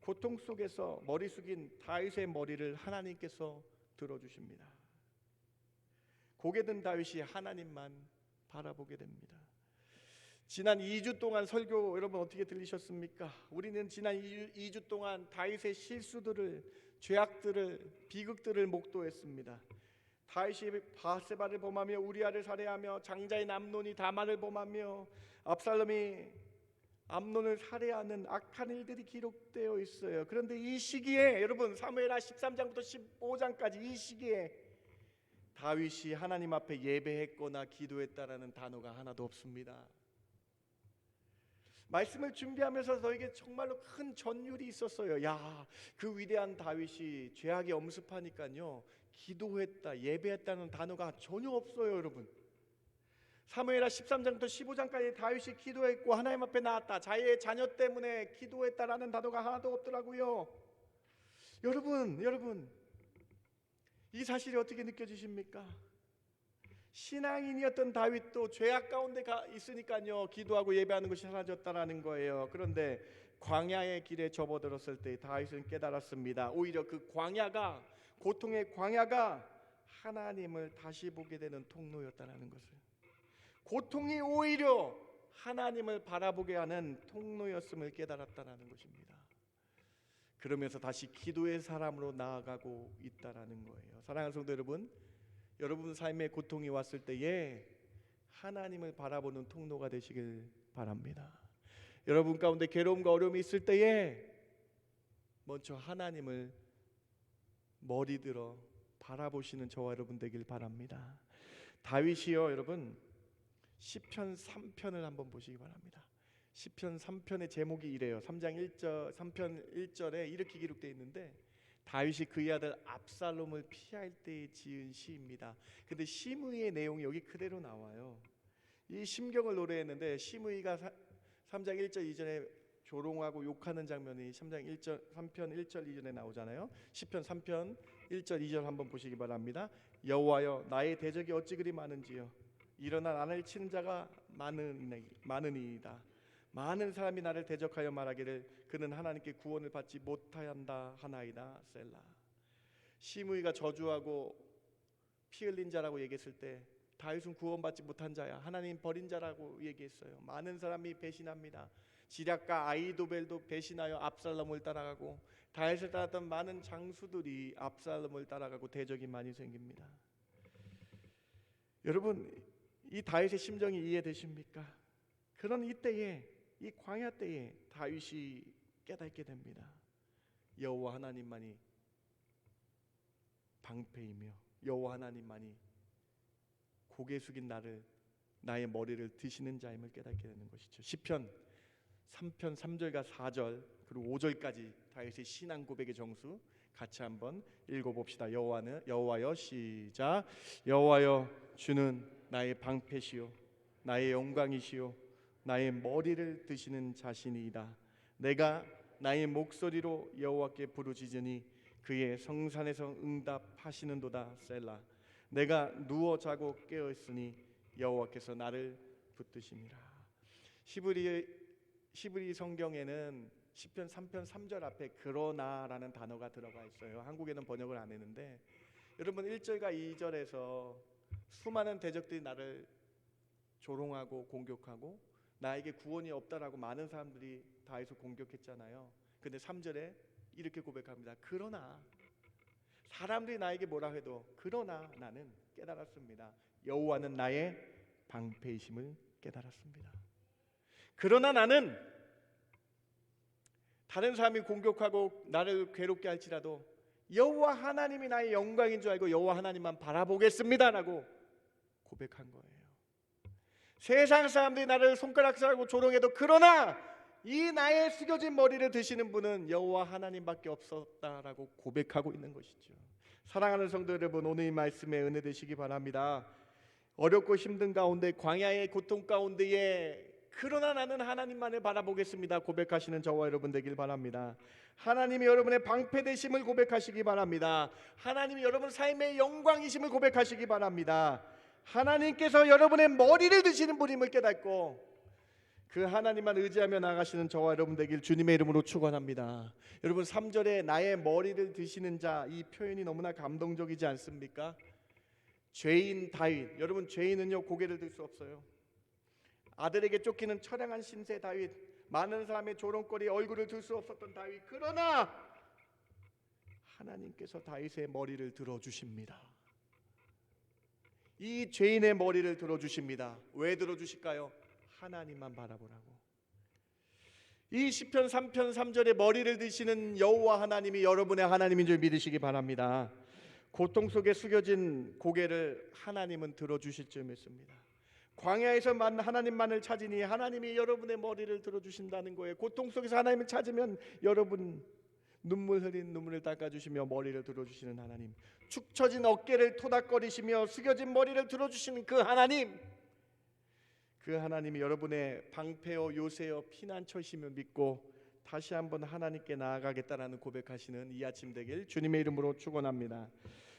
고통 속에서 머리 숙인 다윗의 머리를 하나님께서 들어주십니다. 고개 든 다윗이 하나님만 바라보게 됩니다. 지난 2주 동안 설교 여러분 어떻게 들리셨습니까? 우리는 지난 2주 동안 다윗의 실수들을, 죄악들을, 비극들을 목도했습니다. 다윗이 바세바를 범하며 우리아를 살해하며 장자인 암논이 다말을 범하며 압살롬이 암논을 살해하는 악한 일들이 기록되어 있어요. 그런데 이 시기에 여러분, 사무엘하 13장부터 15장까지 이 시기에 다윗이 하나님 앞에 예배했거나 기도했다라는 단어가 하나도 없습니다. 말씀을 준비하면서 저에게 정말로 큰 전율이 있었어요. 야, 그 위대한 다윗이 죄악에 엄습하니까요, 기도했다, 예배했다는 단어가 전혀 없어요. 여러분, 사무엘하 13장부터 15장까지 다윗이 기도했고 하나님 앞에 나왔다, 자기의 자녀 때문에 기도했다라는 단어가 하나도 없더라고요. 여러분, 이 사실이 어떻게 느껴지십니까? 신앙인이었던 다윗도 죄악 가운데 있으니까요, 기도하고 예배하는 것이 사라졌다라는 거예요. 그런데 광야의 길에 접어들었을 때 다윗은 깨달았습니다. 오히려 그 광야가, 고통의 광야가 하나님을 다시 보게 되는 통로였다라는 것을, 고통이 오히려 하나님을 바라보게 하는 통로였음을 깨달았다라는 것입니다. 그러면서 다시 기도의 사람으로 나아가고 있다라는 거예요. 사랑하는 성도 여러분, 여러분 삶에 고통이 왔을 때에 하나님을 바라보는 통로가 되시길 바랍니다. 여러분 가운데 괴로움과 어려움이 있을 때에 먼저 하나님을 머리 들어 바라보시는 저와 여러분 되길 바랍니다. 다윗이요, 여러분, 시편 3편을 한번 보시기 바랍니다. 시편 3편의 제목이 이래요. 3편 1절에 이렇게 기록되어 있는데, 다윗이 그의 아들 압살롬을 피할 때에 지은 시입니다. 근데 시므이의 내용이 여기 그대로 나와요. 이 심경을 노래했는데, 시므이가 3장 1절 이전에 조롱하고 욕하는 장면이 3편 1절 이전에 나오잖아요. 시편 3편 1절 2절 한번 보시기 바랍니다. 여호와여, 나의 대적이 어찌 그리 많은지요. 일어나 나를 치는 자가 많으니이다. 많은 사람이 나를 대적하여 말하기를 그는 하나님께 구원을 받지 못한다 하나이다. 셀라. 시므이가 저주하고 피 흘린 자라고 얘기했을 때 다윗은 구원받지 못한 자야, 하나님 버린 자라고 얘기했어요. 많은 사람이 배신합니다. 지략가 아이도벨도 배신하여 압살롬을 따라가고, 다윗을 따랐던 많은 장수들이 압살롬을 따라가고 대적이 많이 생깁니다. 여러분, 이 다윗의 심정이 이해되십니까? 그런 이때에, 이 광야 때에 다윗이 깨닫게 됩니다. 여호와 하나님만이 방패이며 여호와 하나님만이 고개 숙인 나의 머리를 드시는 자임을 깨닫게 되는 것이죠. 시편 3편 3절과 4절 그리고 5절까지 다윗의 신앙 고백의 정수 같이 한번 읽어봅시다. 여호와여 시작. 여호와여 주는 나의 방패시요 나의 영광이시요 나의 머리를 드시는 자신이다. 내가 나의 목소리로 여호와께 부르짖으니 그의 성산에서 응답하시는도다. 셀라. 내가 누워 자고 깨어 있으니 여호와께서 나를 붙드심이라. 히브리 성경에는 시편 3편 3절 앞에 그러나라는 단어가 들어가 있어요. 한국에는 번역을 안 했는데 여러분 1절과 2절에서 수많은 대적들이 나를 조롱하고 공격하고 나에게 구원이 없다라고 많은 사람들이 다윗을 공격했잖아요. 근데 3절에 이렇게 고백합니다. 그러나 사람들이 나에게 뭐라 해도 그러나 나는 깨달았습니다. 여호와는 나의 방패이심을 깨달았습니다. 그러나 나는 다른 사람이 공격하고 나를 괴롭게 할지라도 여호와 하나님이 나의 영광인 줄 알고 여호와 하나님만 바라보겠습니다라고 고백한 거예요. 세상 사람들이 나를 손가락질하고 조롱해도 그러나 이 나의 숙여진 머리를 드시는 분은 여호와 하나님밖에 없었다라고 고백하고 있는 것이죠. 사랑하는 성도 여러분, 오늘 이 말씀에 은혜 되시기 바랍니다. 어렵고 힘든 가운데 광야의 고통 가운데에 그러나 나는 하나님만을 바라보겠습니다 고백하시는 저와 여러분 되길 바랍니다. 하나님이 여러분의 방패 되심을 고백하시기 바랍니다. 하나님이 여러분 삶의 영광이심을 고백하시기 바랍니다. 하나님께서 여러분의 머리를 드시는 분임을 깨닫고 그 하나님만 의지하며 나가시는 저와 여러분 되길 주님의 이름으로 축원합니다. 여러분 3절에 나의 머리를 드시는 자, 이 표현이 너무나 감동적이지 않습니까? 죄인 다윗, 여러분 죄인은요 고개를 들 수 없어요. 아들에게 쫓기는 처량한 신세 다윗, 많은 사람의 조롱거리에 얼굴을 들 수 없었던 다윗, 그러나 하나님께서 다윗의 머리를 들어주십니다. 이 죄인의 머리를 들어주십니다. 왜 들어주실까요? 하나님만 바라보라고. 이 시편 3편 3절에 머리를 드시는 여호와 하나님이 여러분의 하나님인 줄 믿으시기 바랍니다. 고통 속에 숙여진 고개를 하나님은 들어주실 줄 믿습니다. 광야에서 하나님만을 찾으니 하나님이 여러분의 머리를 들어주신다는 거예요. 고통 속에서 하나님을 찾으면 여러분 눈물 흘린 눈물을 닦아주시며 머리를 들어주시는 하나님, 축 처진 어깨를 토닥거리시며 숙여진 머리를 들어주시는 그 하나님, 그 하나님이 여러분의 방패요 요새요 피난처심을 믿고 다시 한번 하나님께 나아가겠다라는 고백하시는 이 아침 되길 주님의 이름으로 축원합니다.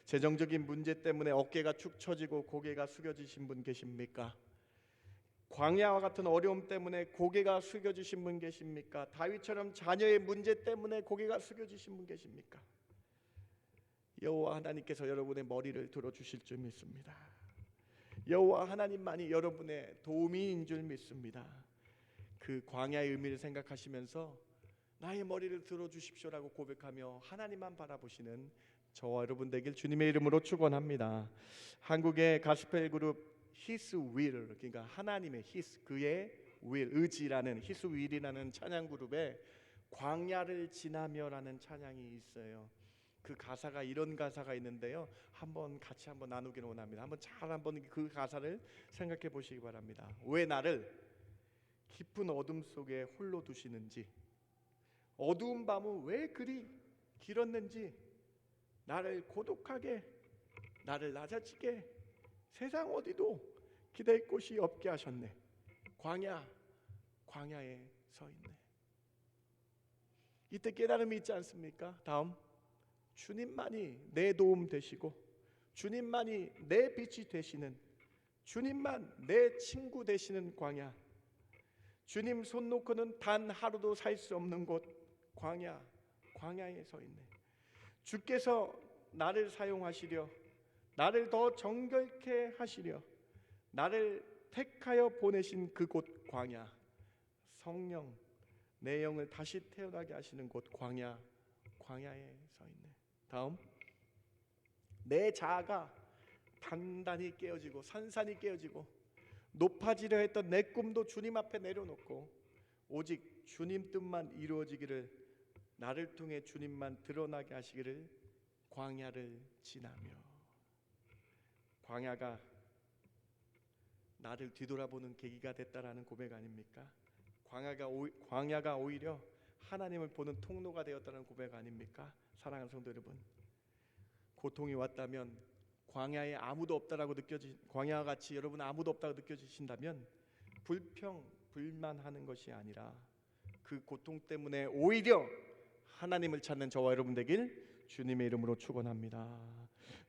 재정적인 문제 때문에 어깨가 축 처지고 고개가 숙여지신 분 계십니까? 광야와 같은 어려움 때문에 고개가 숙여지신 분 계십니까? 다윗처럼 자녀의 문제 때문에 고개가 숙여지신 분 계십니까? 여호와 하나님께서 여러분의 머리를 들어주실 줄 믿습니다. 여호와 하나님만이 여러분의 도우미인 줄 믿습니다. 그 광야의 의미를 생각하시면서 나의 머리를 들어주십시오라고 고백하며 하나님만 바라보시는 저와 여러분 되길 주님의 이름으로 축원합니다. 한국의 가스펠 그룹 His Will, 그러니까 하나님의 His, 그의 will, 의지라는 His Will이라는 찬양 그룹에 광야를 지나며라는 찬양이 있어요. 그 가사가 이런 가사가 있는데요. 같이 한번 나누기를 원합니다. 한번 그 가사를 생각해 보시기 바랍니다. 왜 나를 깊은 어둠 속에 홀로 두시는지, 어두운 밤은 왜 그리 길었는지, 나를 고독하게, 나를 낮아지게 세상 어디도 기댈 곳이 없게 하셨네. 광야에 서 있네. 이때 깨달음이 있지 않습니까? 다음, 주님만이 내 도움 되시고 주님만이 내 빛이 되시는, 주님만 내 친구 되시는 광야, 주님 손 놓고는 단 하루도 살 수 없는 곳 광야에 서 있네. 주께서 나를 사용하시려, 나를 더 정결케 하시려 나를 택하여 보내신 그곳 광야, 성령 내 영을 다시 태어나게 하시는 곳 광야에 서 있네. 다음, 내 자아가 단단히 깨어지고 산산이 깨어지고 높아지려 했던 내 꿈도 주님 앞에 내려놓고 오직 주님 뜻만 이루어지기를, 나를 통해 주님만 드러나게 하시기를 광야를 지나며. 광야가 나를 뒤돌아보는 계기가 됐다라는 고백 아닙니까? 광야가 오히려 하나님을 보는 통로가 되었다는 고백 아닙니까? 사랑하는 성도 여러분, 고통이 왔다면 광야에 아무도 없다라고 광야와 같이 여러분 아무도 없다고 느껴지신다면 불만하는 것이 아니라 그 고통 때문에 오히려 하나님을 찾는 저와 여러분 되길 주님의 이름으로 축원합니다.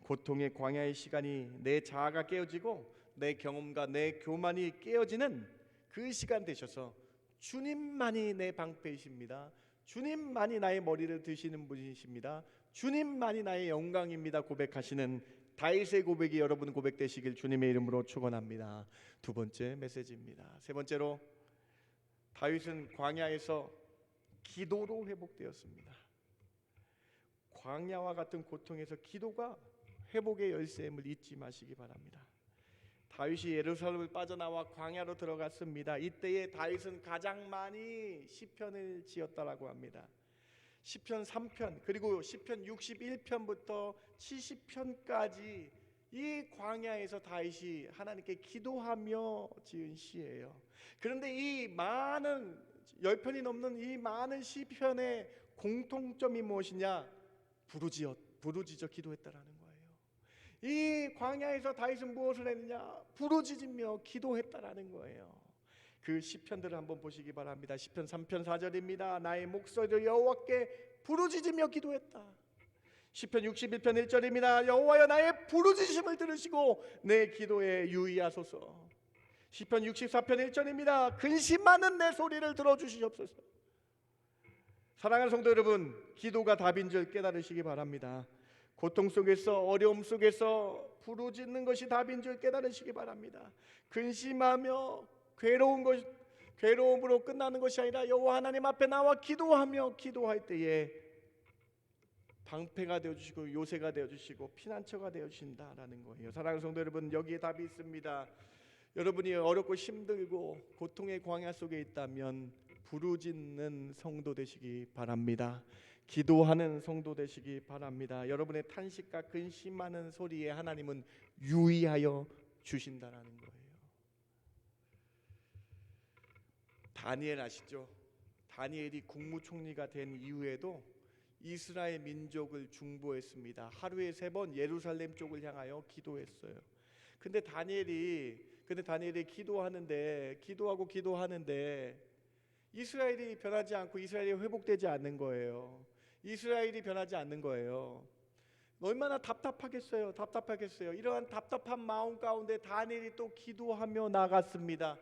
고통의 광야의 시간이 내 자아가 깨어지고 내 경험과 내 교만이 깨어지는 그 시간 되셔서 주님만이 내 방패이십니다. 주님만이 나의 머리를 드시는 분이십니다. 주님만이 나의 영광입니다. 고백하시는 다윗의 고백이 여러분 고백 되시길 주님의 이름으로 축원합니다. 두 번째 메시지입니다. 세 번째로 다윗은 광야에서 기도로 회복되었습니다. 광야와 같은 고통에서 기도가 회복의 열쇠임을 잊지 마시기 바랍니다. 다윗이 예루살렘을 빠져나와 광야로 들어갔습니다. 이때에 다윗은 가장 많이 시편을 지었다라고 합니다. 시편 3편 그리고 시편 61편부터 70편까지 이 광야에서 다윗이 하나님께 기도하며 지은 시예요. 그런데 이 많은 10편이 넘는 이 많은 시편의 공통점이 무엇이냐? 부르짖어 기도했다라는 거예요. 이 광야에서 다윗은 무엇을 했느냐? 부르짖으며 기도했다라는 거예요. 그 시편들을 한번 보시기 바랍니다. 시편 3편 4절입니다. 나의 목소리로 여호와께 부르짖으며 기도했다. 시편 61편 1절입니다. 여호와여 나의 부르짖음을 들으시고 내 기도에 유의하소서. 시편 64편 1절입니다. 근심 많은 내 소리를 들어주시옵소서. 사랑하는 성도 여러분, 기도가 답인 줄 깨달으시기 바랍니다. 고통 속에서 어려움 속에서 부르짖는 것이 답인 줄 깨달으시기 바랍니다. 근심하며 괴로움으로 끝나는 것이 아니라 여호와 하나님 앞에 나와 기도하며 기도할 때에 방패가 되어주시고 요새가 되어주시고 피난처가 되어주신다라는 거예요. 사랑하는 성도 여러분, 여기에 답이 있습니다. 여러분이 어렵고 힘들고 고통의 광야 속에 있다면 부르짖는 성도 되시기 바랍니다. 기도하는 성도 되시기 바랍니다. 여러분의 탄식과 근심하는 소리에 하나님은 유의하여 주신다라는 거예요. 다니엘 아시죠? 다니엘이 국무총리가 된 이후에도 이스라엘 민족을 중보했습니다. 하루에 3번 예루살렘 쪽을 향하여 기도했어요. 근데 다니엘이 기도하는데 이스라엘이 변하지 않고 이스라엘이 회복되지 않는 거예요. 이스라엘이 변하지 않는 거예요. 얼마나 답답하겠어요. 이러한 답답한 마음 가운데 다니엘이 또 기도하며 나갔습니다.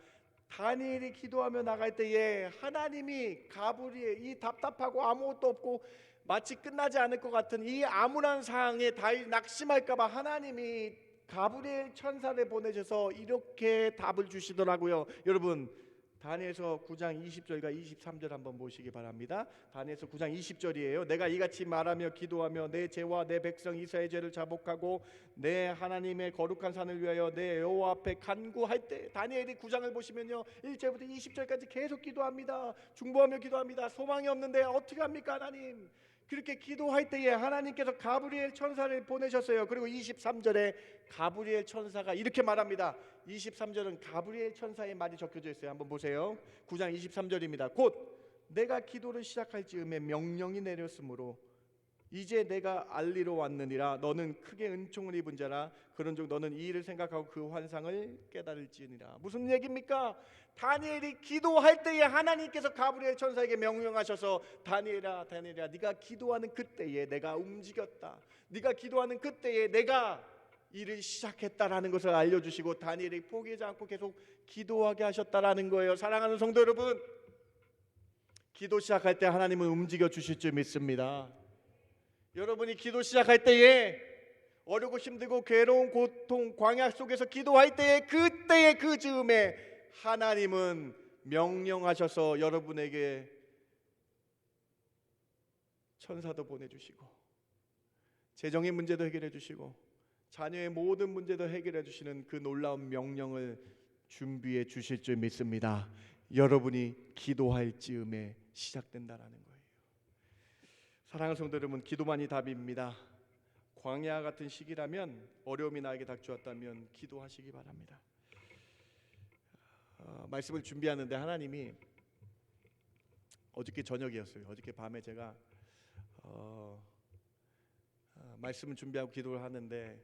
다니엘이 기도하며 나갈 때에 하나님이 가브리엘, 이 답답하고 아무것도 없고 마치 끝나지 않을 것 같은 이 암울한 상황에 다윗 낙심할까 봐 하나님이 가브리엘 천사를 보내셔서 이렇게 답을 주시더라고요. 여러분, 다니엘서 9장 20절과 23절 한번 보시기 바랍니다. 다니엘서 9장 20절이에요. 내가 이같이 말하며 기도하며 내 죄와 내 백성 이스라엘 죄를 자복하고 내 하나님의 거룩한 산을 위하여 내 여호와 앞에 간구할 때, 다니엘이 9장을 보시면요 1절부터 20절까지 계속 기도합니다. 중보하며 기도합니다. 소망이 없는데 어떻게 합니까 하나님? 그렇게 기도할 때에 하나님께서 가브리엘 천사를 보내셨어요. 그리고 23절에 가브리엘 천사가 이렇게 말합니다. 23절은 가브리엘 천사의 말이 적혀져 있어요. 한번 보세요. 9장 23절입니다. 곧 내가 기도를 시작할 즈음에 명령이 내렸으므로 이제 내가 알리러 왔느니라. 너는 크게 은총을 입은 자라. 그런즉 너는 이 일을 생각하고 그 환상을 깨달을지니라. 무슨 얘기입니까? 다니엘이 기도할 때에 하나님께서 가브리엘 천사에게 명령하셔서 다니엘아 네가 기도하는 그때에 내가 움직였다. 네가 기도하는 그때에 내가 일을 시작했다라는 것을 알려주시고 다니엘이 포기하지 않고 계속 기도하게 하셨다라는 거예요. 사랑하는 성도 여러분, 기도 시작할 때 하나님은 움직여 주실 줄 믿습니다. 여러분이 기도 시작할 때에 어렵고 힘들고 괴로운 고통 광야 속에서 기도할 때에 그때의 그 즈음에 하나님은 명령하셔서 여러분에게 천사도 보내주시고 재정의 문제도 해결해 주시고 자녀의 모든 문제도 해결해 주시는 그 놀라운 명령을 준비해 주실 줄 믿습니다. 여러분이 기도할 즈음에 시작된다라는 거예요. 사랑하는 성도 여러분, 기도만이 답입니다. 광야 같은 시기라면, 어려움이 나에게 닥쳐왔다면 기도하시기 바랍니다. 말씀을 준비하는데 하나님이 어저께 저녁이었어요. 어저께 밤에 제가 말씀을 준비하고 기도를 하는데,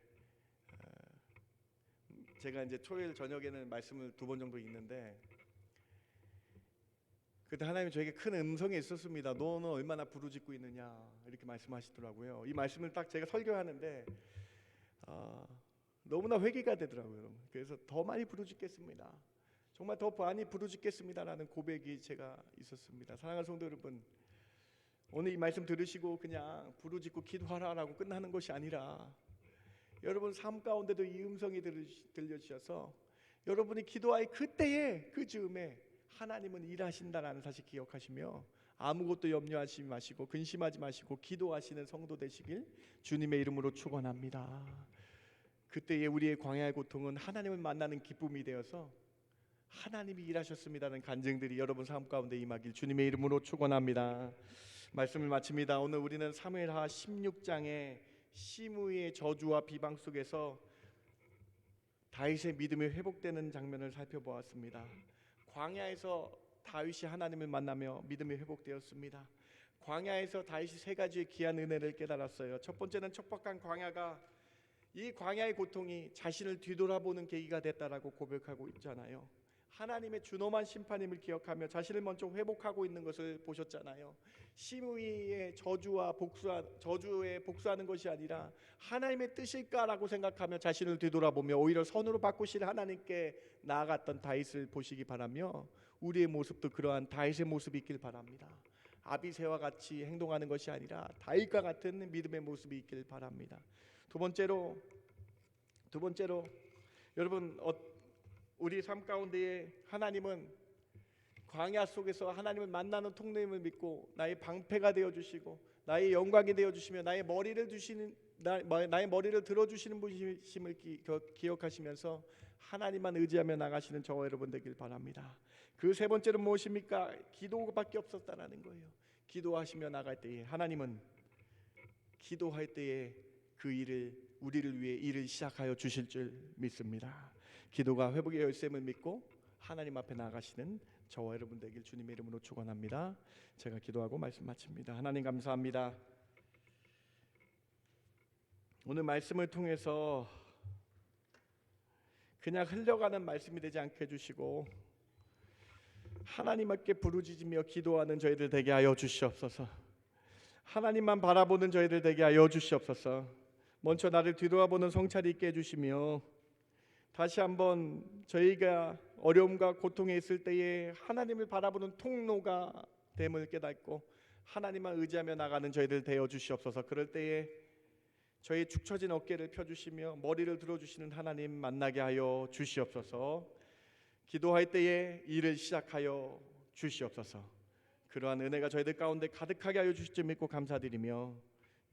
제가 이제 토요일 저녁에는 말씀을 2번 정도 읽는데, 그때 하나님이 저에게 큰 음성이 있었습니다. 너는 얼마나 부르짖고 있느냐, 이렇게 말씀하시더라고요. 이 말씀을 딱 제가 설교하는데 너무나 회개가 되더라고요. 그래서 더 많이 부르짖겠습니다. 정말 더 많이 부르짖겠습니다라는 고백이 제가 있었습니다. 사랑하는 성도 여러분, 오늘 이 말씀 들으시고 그냥 부르짖고 기도하라라고 끝나는 것이 아니라, 여러분 삶 가운데도 이 음성이 들려주셔서 여러분이 기도할 그때에, 그 즈음에 하나님은 일하신다라는 사실 기억하시며, 아무것도 염려하지 마시고 근심하지 마시고 기도하시는 성도 되시길 주님의 이름으로 축원합니다. 그때에 우리의 광야의 고통은 하나님을 만나는 기쁨이 되어서 하나님이 일하셨습니다는 간증들이 여러분 삶 가운데 임하길 주님의 이름으로 축원합니다. 말씀을 마칩니다. 오늘 우리는 사무엘하 16장의 시므이의 저주와 비방 속에서 다윗의 믿음이 회복되는 장면을 살펴보았습니다. 광야에서 다윗이 하나님을 만나며 믿음이 회복되었습니다. 광야에서 다윗이 3가지의 귀한 은혜를 깨달았어요. 첫 번째는 척박한 광야가, 이 광야의 고통이 자신을 뒤돌아보는 계기가 됐다라고 고백하고 있잖아요. 하나님의 준엄한 심판임을 기억하며 자신을 먼저 회복하고 있는 것을 보셨잖아요. 시므이의 저주에 복수하는 것이 아니라 하나님의 뜻일까라고 생각하며 자신을 뒤돌아보며 오히려 선으로 바꾸실 하나님께 나아갔던 다윗을 보시기 바라며, 우리의 모습도 그러한 다윗의 모습이 있길 바랍니다. 아비새와 같이 행동하는 것이 아니라 다윗과 같은 믿음의 모습이 있길 바랍니다. 두 번째로 여러분, 우리 삶 가운데에 하나님은 광야 속에서 하나님을 만나는 통로임을 믿고 나의 방패가 되어 주시고 나의 영광이 되어 주시며 나의 머리를 들어주시는 분이심을 기억하시면서 하나님만 의지하며 나가시는 저와 여러분 되길 바랍니다. 그 3번째는 무엇입니까? 기도밖에 없었다라는 거예요. 기도하시며 나갈 때에 하나님은 기도할 때에 그 일을, 우리를 위해 일을 시작하여 주실 줄 믿습니다. 기도가 회복의 열쇠임을 믿고 하나님 앞에 나가시는 저와 여러분 되길 주님의 이름으로 축원합니다. 제가 기도하고 말씀 마칩니다. 하나님 감사합니다. 오늘 말씀을 통해서 그냥 흘러가는 말씀이 되지 않게 해주시고 하나님께 부르짖으며 기도하는 저희들 되게 하여 주시옵소서. 하나님만 바라보는 저희들 되게 하여 주시옵소서. 먼저 나를 뒤돌아보는 성찰이 있게 해주시며, 다시 한번 저희가 어려움과 고통에 있을 때에 하나님을 바라보는 통로가 됨을 깨닫고 하나님만 의지하며 나가는 저희들 되어 주시옵소서. 그럴 때에 저희 축 처진 어깨를 펴주시며 머리를 들어주시는 하나님 만나게 하여 주시옵소서. 기도할 때에 일을 시작하여 주시옵소서. 그러한 은혜가 저희들 가운데 가득하게 하여 주실 줄 믿고 감사드리며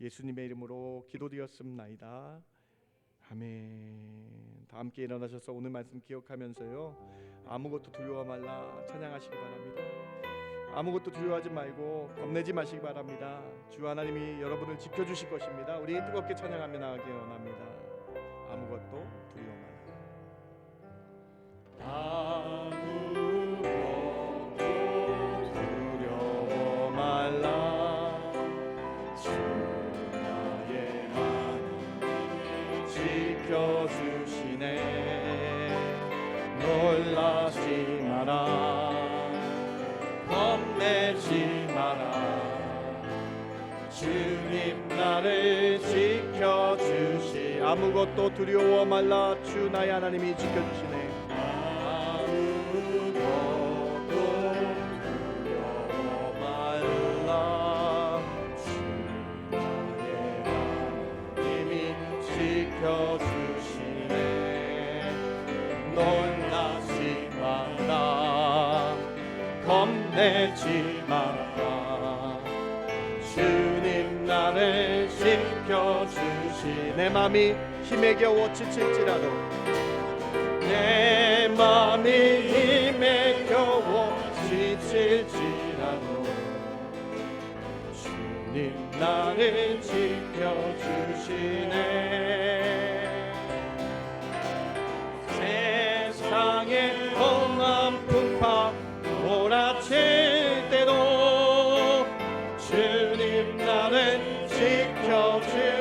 예수님의 이름으로 기도드렸습나이다. 아멘. 다 함께 일어나셔서 오늘 말씀 기억하면서요, 아무것도 두려워 말라 찬양하시기 바랍니다. 아무것도 두려워하지 말고 겁내지 마시기 바랍니다. 주 하나님이 여러분을 지켜주실 것입니다. 우리 뜨겁게 찬양하며 나가기 원합니다. 아무것도 두려워 말라. 아무것도 두려워 말라. 주 나의 하나님이 지켜주시네. 놀라지 마라. 겁내지 마라. 주님 나를 지켜주시. 아무것도 두려워 말라. 주 나의 하나님이 지켜주시네. 아무것도 두려워 말라. 주 나의 하나님이 지켜주시네. 놀라지 마라. 겁내지 마라. 주님 나를 지켜주시. 내 맘이 힘에 겨워 지칠지라도, 내 맘이 힘에 겨워 지칠지라도 주님 나를 지켜주시네. 세상의 험한 풍파 몰아칠 때도 주님 나를 지켜주시네.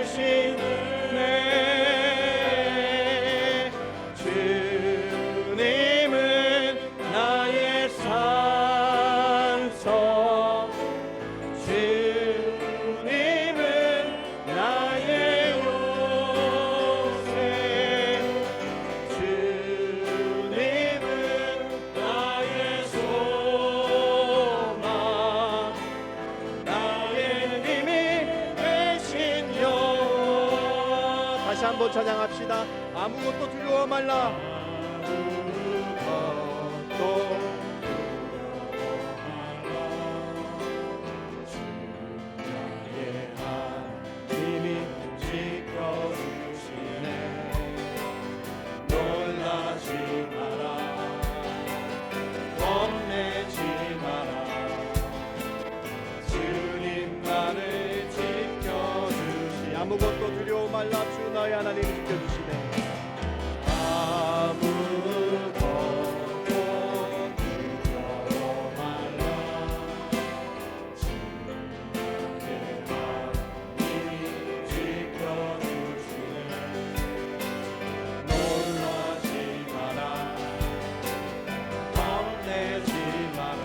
주님은 나의 산성, 주님은 나의 요새, 주님은 나의 소망, 나의 힘이 되신 여. 다시 한번 찬양합시다. 아무것도 두려워 말라. 아무것도 힘이 지켜주시네. 놀라지 마라, 겁내지 마라. 주님 나를 지켜주시. 아무것도 두려워 말라. 주 너의 하나님 지켜주시네. 아무것도 두려워 말라. 놀라지 마라, 겁내지 마라.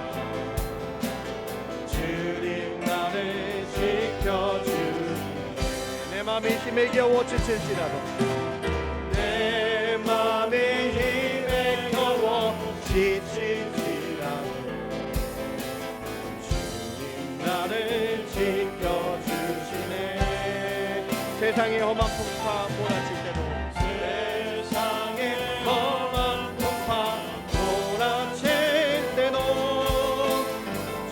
주님 나를 지켜주시네. 내 맘이 힘에 겨워 지칠지라도, 내 맘이 힘에 겨워 지칠지라도 주님 나를 지켜주시네. 세상의 험한 풍파 몰아칠 때도, 세상의 험한 풍파 몰아칠 때도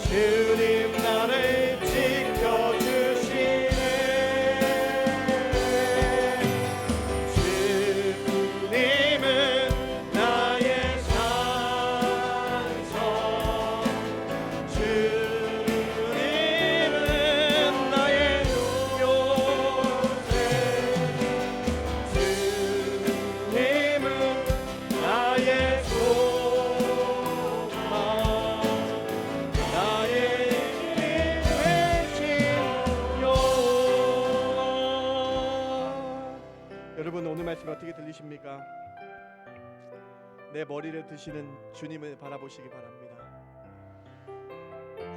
주님 나를 지켜주시네. 주님은 나의 산성, 주님은 나의 요새, 주님은 나의 소망, 나의 힘이 되신 여. 여러분 오늘 말씀 어떻게 들리십니까? 내 머리를 드시는 주님을 바라보시기 바랍니다.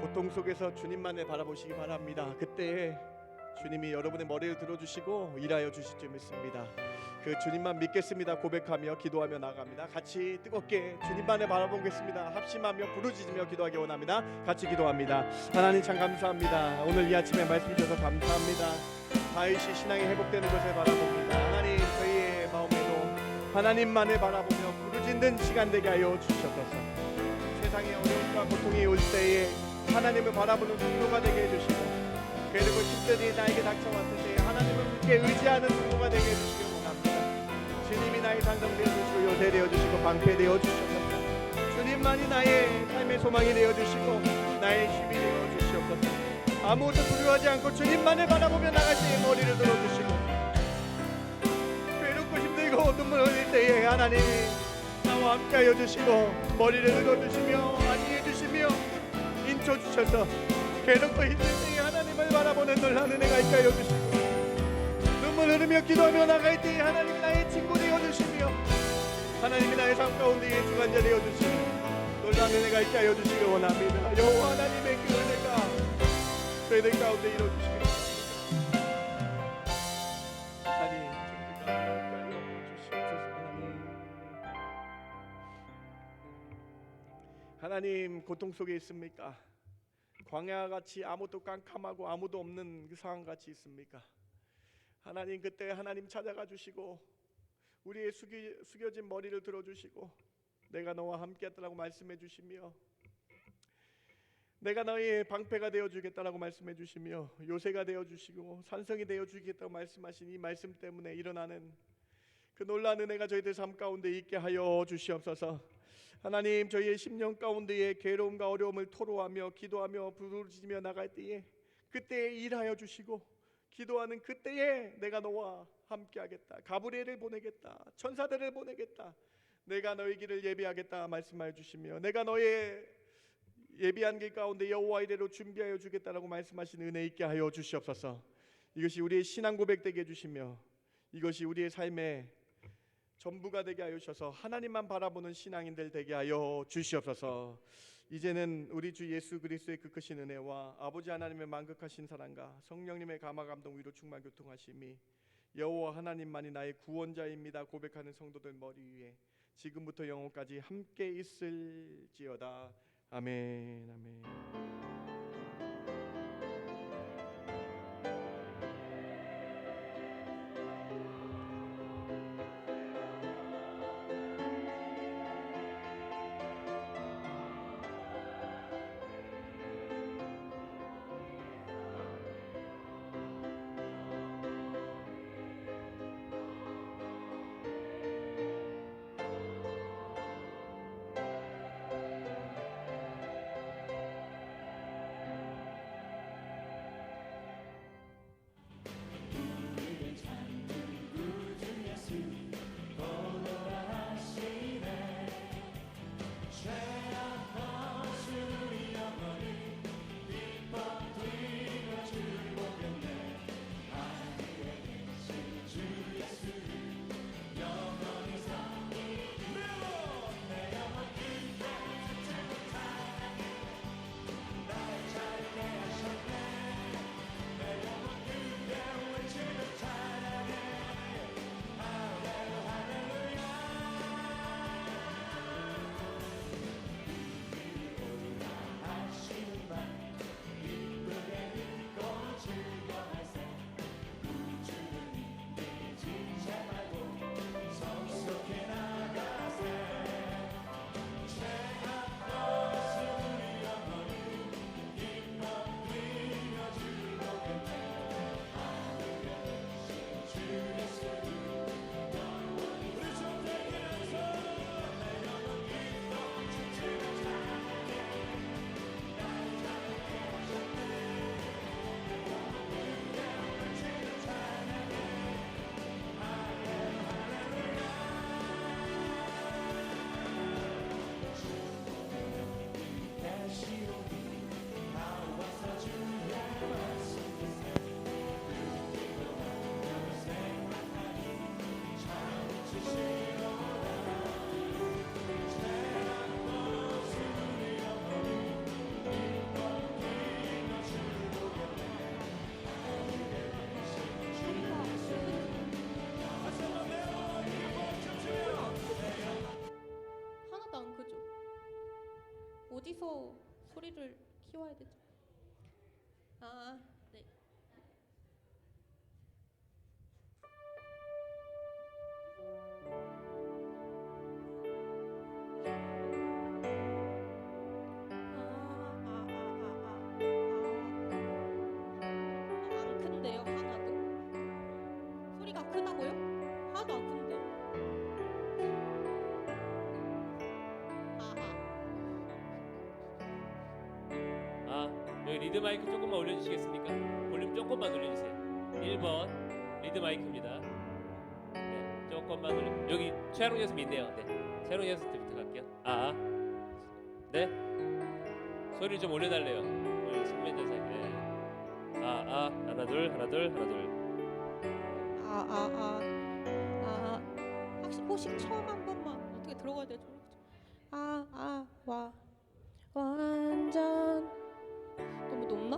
고통 속에서 주님만을 바라보시기 바랍니다. 그때 주님이 여러분의 머리를 들어주시고 일하여 주실 줄 믿습니다. 그 주님만 믿겠습니다 고백하며 기도하며 나갑니다. 같이 뜨겁게 주님만을 바라보겠습니다. 합심하며 부르짖으며 기도하기 원합니다. 같이 기도합니다. 하나님 참 감사합니다. 오늘 이 아침에 말씀 주셔서 감사합니다. 다윗이 신앙이 회복되는 것을 바라봅니다. 하나님 저희의 마음에도 하나님만을 바라보며 부르짖는 시간 되게 하여 주시옵소서. 세상의 어려움과 고통이 올 때에 하나님을 바라보는 중로가 되게 해주시고, 그리고 힘들이 나에게 닥쳐왔을 때에 하나님을 굳게 의지하는 중로가 되게 해주시기 원합니다. 주님이 나의 산성 되어주시고 요새 되어주시고 방패 되어주시옵소서. 주님만이 나의 삶의 소망이 되어주시고 나의 힘이 되어주시옵소서. 아무것도 두려워하지 않고 주님만을 바라보며 나갈 때에 머리를 들어주시고, 괴롭고 힘들고 눈물 흘릴 때에 하나님이 나와 함께하여 주시고 머리를 들어주시며 안위해 주시며 인쳐 주셔서 괴롭고 힘들 때에 하나님을 바라보는 놀라운 은혜가 있게 하여 주시고, 눈물 흘리며 기도하며 나갈 때에 하나님이 나의 친구 되어주시며 하나님이 나의 삶 가운데에 주관자 되어주시며 놀라운 은혜가 있게 하여 주시기 원합니다. 여호와 하나님의 그 은혜가 저희들 가운데 이루어주시기 원합니다. 하나님 하나님 고통 속에 있습니까? 광야같이 아무도 깜깜하고 아무도 없는 그 상황같이 있습니까? 하나님 그때 하나님 찾아가 주시고 우리의 숙여진 머리를 들어주시고 내가 너와 함께했다라고 말씀해 주시며 내가 너의 방패가 되어주겠다라고 말씀해 주시며 요새가 되어주시고 산성이 되어주겠다고 말씀하신 이 말씀 때문에 일어나는 그 놀라운 은혜가 저희들 삶 가운데 있게 하여 주시옵소서. 하나님 저희의 심령 가운데에 괴로움과 어려움을 토로하며 기도하며 부르짖으며 나갈 때에 그때에 일하여 주시고 기도하는 그때에 내가 너와 함께하겠다. 가브리엘을 보내겠다. 천사들을 보내겠다. 내가 너희 길을 예비하겠다 말씀하여 주시며 내가 너의 예비한 길 가운데 여호와 이레로 준비하여 주겠다라고 말씀하신 은혜 있게 하여 주시옵소서. 이것이 우리의 신앙 고백되게 해주시며 이것이 우리의 삶의 전부가 되게 하여 주셔서 하나님만 바라보는 신앙인들 되게 하여 주시옵소서. 이제는 우리 주 예수 그리스도의 그 크신 은혜와 아버지 하나님의 만극하신 사랑과 성령님의 감화 감동 위로 충만 교통하심이 여호와 하나님만이 나의 구원자입니다 고백하는 성도들 머리 위에 지금부터 영원까지 함께 있을지어다. 아멘. 아멘. 어디서 소리를 키워야 되죠? 아, 네. 안 큰데요, 하나도? 소리가 크다고요? 하나도 안 큰데. 여기 리드 마이크 조금만 올려주시겠습니까? 볼륨 조금만 올려주세요. 1번 리드 마이크입니다. 네, 조금만 올려. 여기 최하롱 연습 있네요. 네, 최하롱 연습 때부터 갈게요. 네, 소리를 좀 올려달래요. 우리 숙면 자세. 네. 하나 둘 하나 둘 하나 둘. 혹시 처음 한 번만 어떻게 들어가야 되죠? 완전 너무 높나?